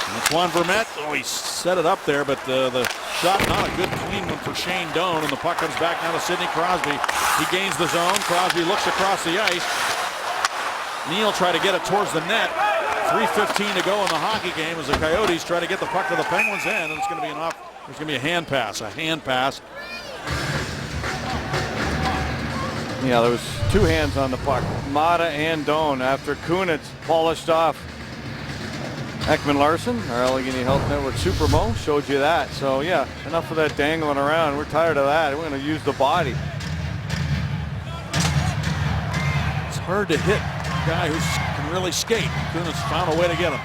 Antoine Vermette, he set it up there, but the shot not a good clean one for Shane Doan, and the puck comes back now to Sidney Crosby. He gains the zone. Crosby looks across the ice. Neal tried to get it towards the net. 3:15 to go in the hockey game as the Coyotes try to get the puck to the Penguins' end, and it's going to be there's going to be a hand pass. Yeah, there was two hands on the puck. Mata and Doan after Kunitz polished off Ekman Larson. Our Allegheny Health Network Super Mo showed you that. So yeah, enough of that dangling around. We're tired of that. We're going to use the body. It's hard to hit a guy who can really skate. Kunitz found a way to get him.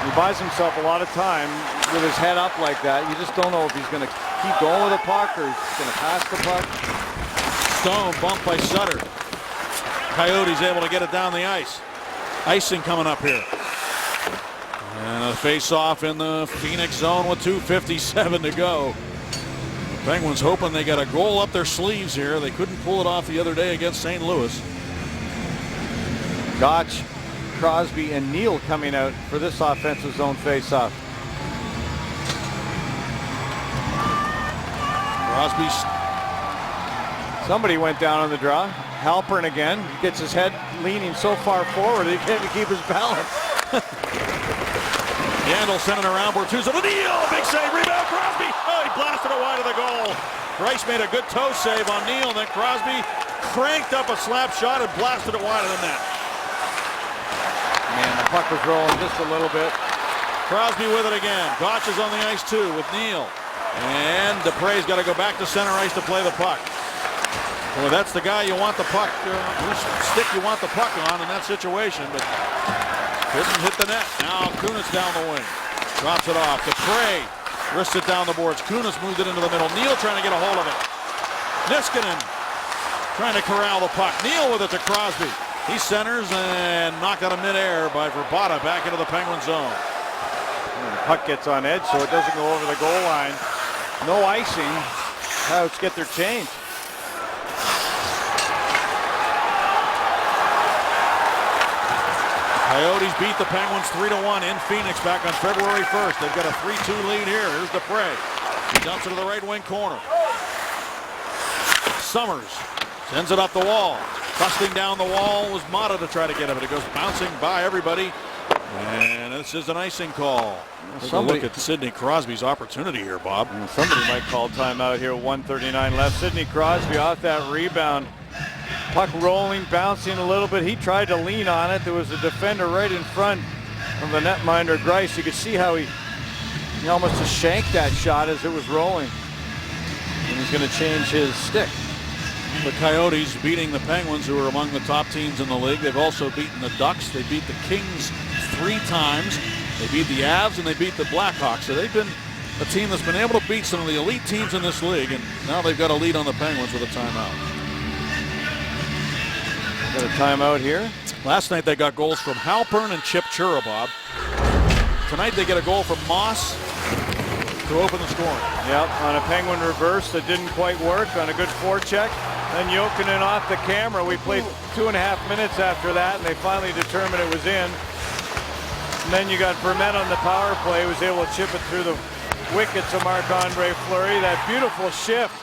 He buys himself a lot of time with his head up like that. You just don't know if he's going to keep going with the puck or he's going to pass the puck. Stone bumped by Sutter. Coyotes able to get it down the ice. Icing coming up here. And a face-off in the Phoenix zone with 2:57 to go. The Penguins hoping they got a goal up their sleeves here. They couldn't pull it off the other day against St. Louis. Gotch, Crosby, and Neal coming out for this offensive zone face-off. Crosby's. Somebody went down on the draw. Halpern again gets his head leaning so far forward he can't keep his balance. Yandel sending around Bortuzzo to Neal. Big save, rebound, Crosby. Oh, he blasted it wide of the goal. Rice made a good toe save on Neal, and then Crosby cranked up a slap shot and blasted it wide of the net. Man, the puck was rolling just a little bit. Crosby with it again. Gotch is on the ice too with Neal. And Dupre's got to go back to center ice to play the puck. Well, that's the guy you want the puck, whose stick you want the puck on in that situation, but couldn't hit the net. Now Kunitz down the wing. Drops it off. Dupre wrists it down the boards. Kunitz moved it into the middle. Neal trying to get a hold of it. Niskanen trying to corral the puck. Neal with it to Crosby. He centers and knocked out of midair by Verbata back into the Penguin zone. And the puck gets on edge so it doesn't go over the goal line. No icing. Coyotes get their change. Coyotes beat the Penguins 3-1 in Phoenix back on February 1st. They've got a 3-2 lead here. Here's Dupre. He dumps it to the right wing corner. Summers sends it up the wall. Busting down the wall was Mata to try to get it, but it goes bouncing by everybody. And this is an icing call. Look at Sidney Crosby's opportunity here, Bob. Somebody might call timeout here. 1:39 left. Sidney Crosby off that rebound. Puck rolling, bouncing a little bit. He tried to lean on it. There was a defender right in front of the netminder, Grice. You could see how he almost just shanked that shot as it was rolling. And he's going to change his stick. The Coyotes beating the Penguins, who are among the top teams in the league. They've also beaten the Ducks. They beat the Kings 3 times. They beat the Avs and they beat the Blackhawks. So they've been a team that's been able to beat some of the elite teams in this league. And now they've got a lead on the Penguins with a timeout. Got a timeout here. Last night they got goals from Halpern and Chip Chura, Bob. Tonight they get a goal from Moss to open the scoring. Yep, on a Penguin reverse that didn't quite work on a good forecheck. Then Jokinen off the camera. We played 2.5 minutes after that, and they finally determined it was in. And then you got Vermette on the power play, was able to chip it through the wickets of Marc-Andre Fleury. That beautiful shift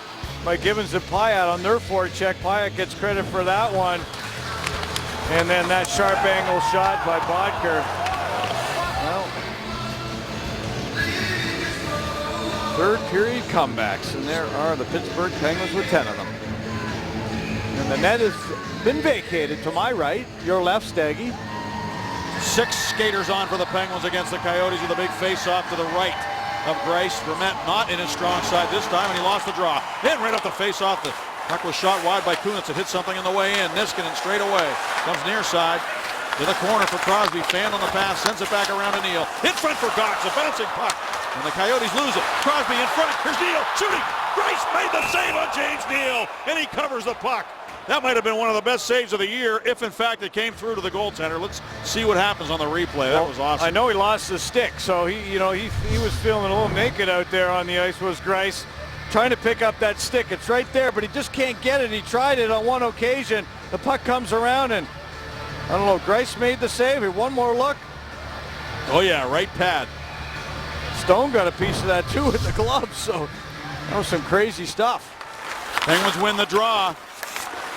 by Gibbons and Pyatt on their forecheck. Pyatt gets credit for that one. And then that sharp angle shot by Bodker. Well, third period comebacks, and there are the Pittsburgh Penguins with 10 of them. And the net has been vacated to my right, your left, Staggy. 6 skaters on for the Penguins against the Coyotes with a big face-off to the right of Grice. Vermette not in his strong side this time, and he lost the draw. Then right up the face-off, the puck was shot wide by Kunitz. It hit something on the way in. Niskanen straight away. Comes near side to the corner for Crosby. Fan on the pass, sends it back around to Neal. In front for Gotch, a bouncing puck. And the Coyotes lose it. Crosby in front. Here's Neal shooting. Grice made the save on James Neal, and he covers the puck. That might have been one of the best saves of the year, if in fact it came through to the goaltender. Let's see what happens on the replay. That was awesome. I know he lost the stick, so he was feeling a little naked out there on the ice, was Grice, trying to pick up that stick. It's right there, but he just can't get it. He tried it on one occasion. The puck comes around, and I don't know, Grice made the save. Here, one more look. Oh yeah, right pad. Stone got a piece of that too with the gloves, so that was some crazy stuff. Penguins win the draw.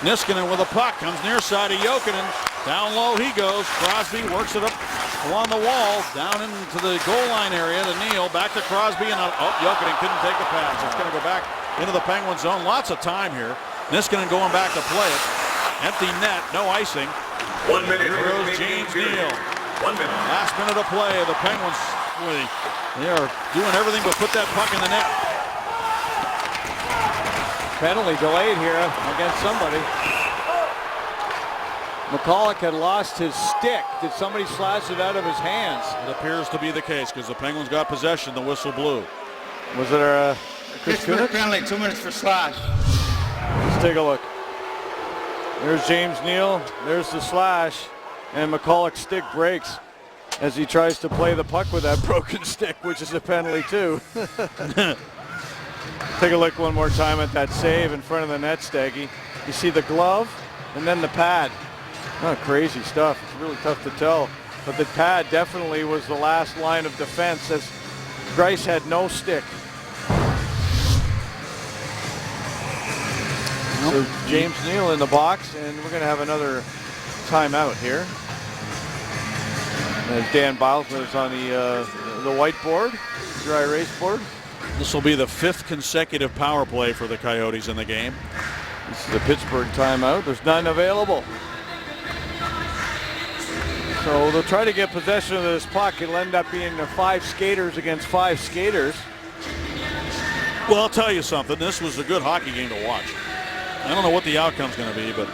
Niskanen with a puck, comes near side of Jokinen. Down low he goes. Crosby works it up along the wall, down into the goal line area to Neal. Back to Crosby, and Jokinen couldn't take the pass. It's going to go back into the Penguin zone. Lots of time here. Niskanen going back to play it. Empty net, no icing. 1 minute. Here goes James Neal. 1 minute. Last minute of play. The Penguins, boy, they are doing everything but put that puck in the net. Penalty delayed here against somebody. McCulloch had lost his stick. Did somebody slash it out of his hands? It appears to be the case because the Penguins got possession. The whistle blew. Was it Chris Pittsburgh Kunitz? penalty, 2 minutes for slash. Let's take a look. There's James Neal. There's the slash. And McCulloch's stick breaks as he tries to play the puck with that broken stick, which is a penalty too. Take a look one more time at that save in front of the net, Staggy. You see the glove and then the pad. Oh, crazy stuff. It's really tough to tell. But the pad definitely was the last line of defense as Greiss had no stick. So James Neal in the box, and we're going to have another timeout here. As Dan Bilesman is on the whiteboard, dry erase board. This will be the 5th consecutive power play for the Coyotes in the game. This is a Pittsburgh timeout. There's none available. So they'll try to get possession of this puck. It'll end up being 5 skaters against 5 skaters. Well, I'll tell you something. This was a good hockey game to watch. I don't know what the outcome's going to be, but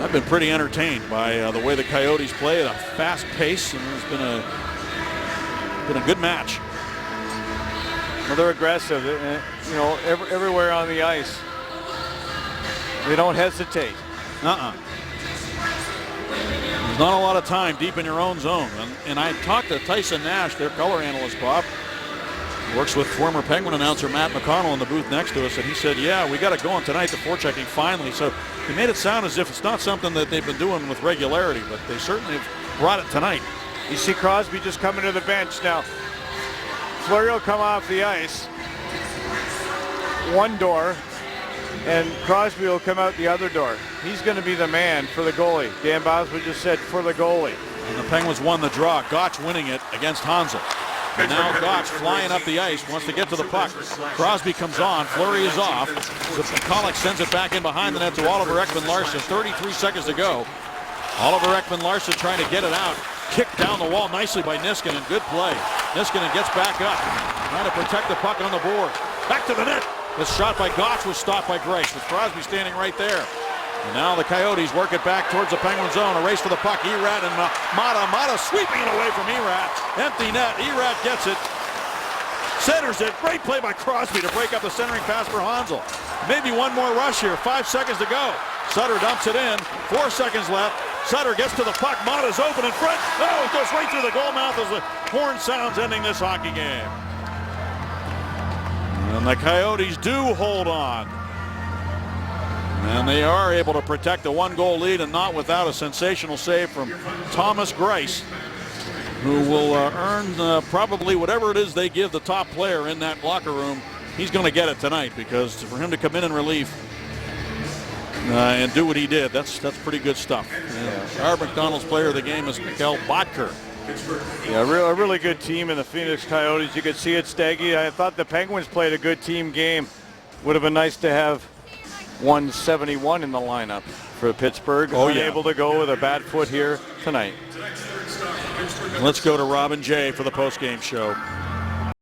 I've been pretty entertained by the way the Coyotes play at a fast pace, and it's been a good match. Well, they're aggressive, everywhere on the ice. They don't hesitate. There's not a lot of time deep in your own zone. And I talked to Tyson Nash, their color analyst, Bob. Works with former Penguin announcer Matt McConnell in the booth next to us, and he said, yeah, we got it going tonight, the forechecking finally. So he made it sound as if it's not something that they've been doing with regularity, but they certainly have brought it tonight. You see Crosby just coming to the bench now. Fleury will come off the ice, one door, and Crosby will come out the other door. He's going to be the man for the goalie. Dan Boswell just said for the goalie. And the Penguins won the draw. Gotch winning it against Hansel. And now Gotch flying up the ice, wants to get to the puck. Crosby comes on, Fleury is off. McCulloch sends it back in behind the net to Oliver Ekman-Larsson. 33 seconds to go. Oliver Ekman-Larsson trying to get it out. Kicked down the wall nicely by Niskanen. Good play. Niskanen gets back up, trying to protect the puck on the board. Back to the net. This shot by Gotch was stopped by Greiss, with Crosby standing right there. And now the Coyotes work it back towards the Penguin zone. A race for the puck. Erat and Mata. Mata sweeping it away from Erat. Empty net. Erat gets it. Centers it. Great play by Crosby to break up the centering pass for Hansel. Maybe one more rush here. 5 seconds to go. Sutter dumps it in. 4 seconds left. Sutter gets to the puck. Mata's open in front. Oh, it goes right through the goal mouth as the horn sounds, ending this hockey game. And the Coyotes do hold on. And they are able to protect a 1-goal lead, and not without a sensational save from Thomas Greiss, who will earn probably whatever it is they give the top player in that locker room. He's going to get it tonight, because for him to come in relief and do what he did, that's pretty good stuff. Our McDonald's player of the game is Mikkel Boedker. Yeah, a really good team in the Phoenix Coyotes. You could see it, Staggy. I thought the Penguins played a good team game. Would have been nice to have 171 in the lineup for Pittsburgh. Unable to go with a bad foot here tonight. Let's go to Robin Jay for the postgame show.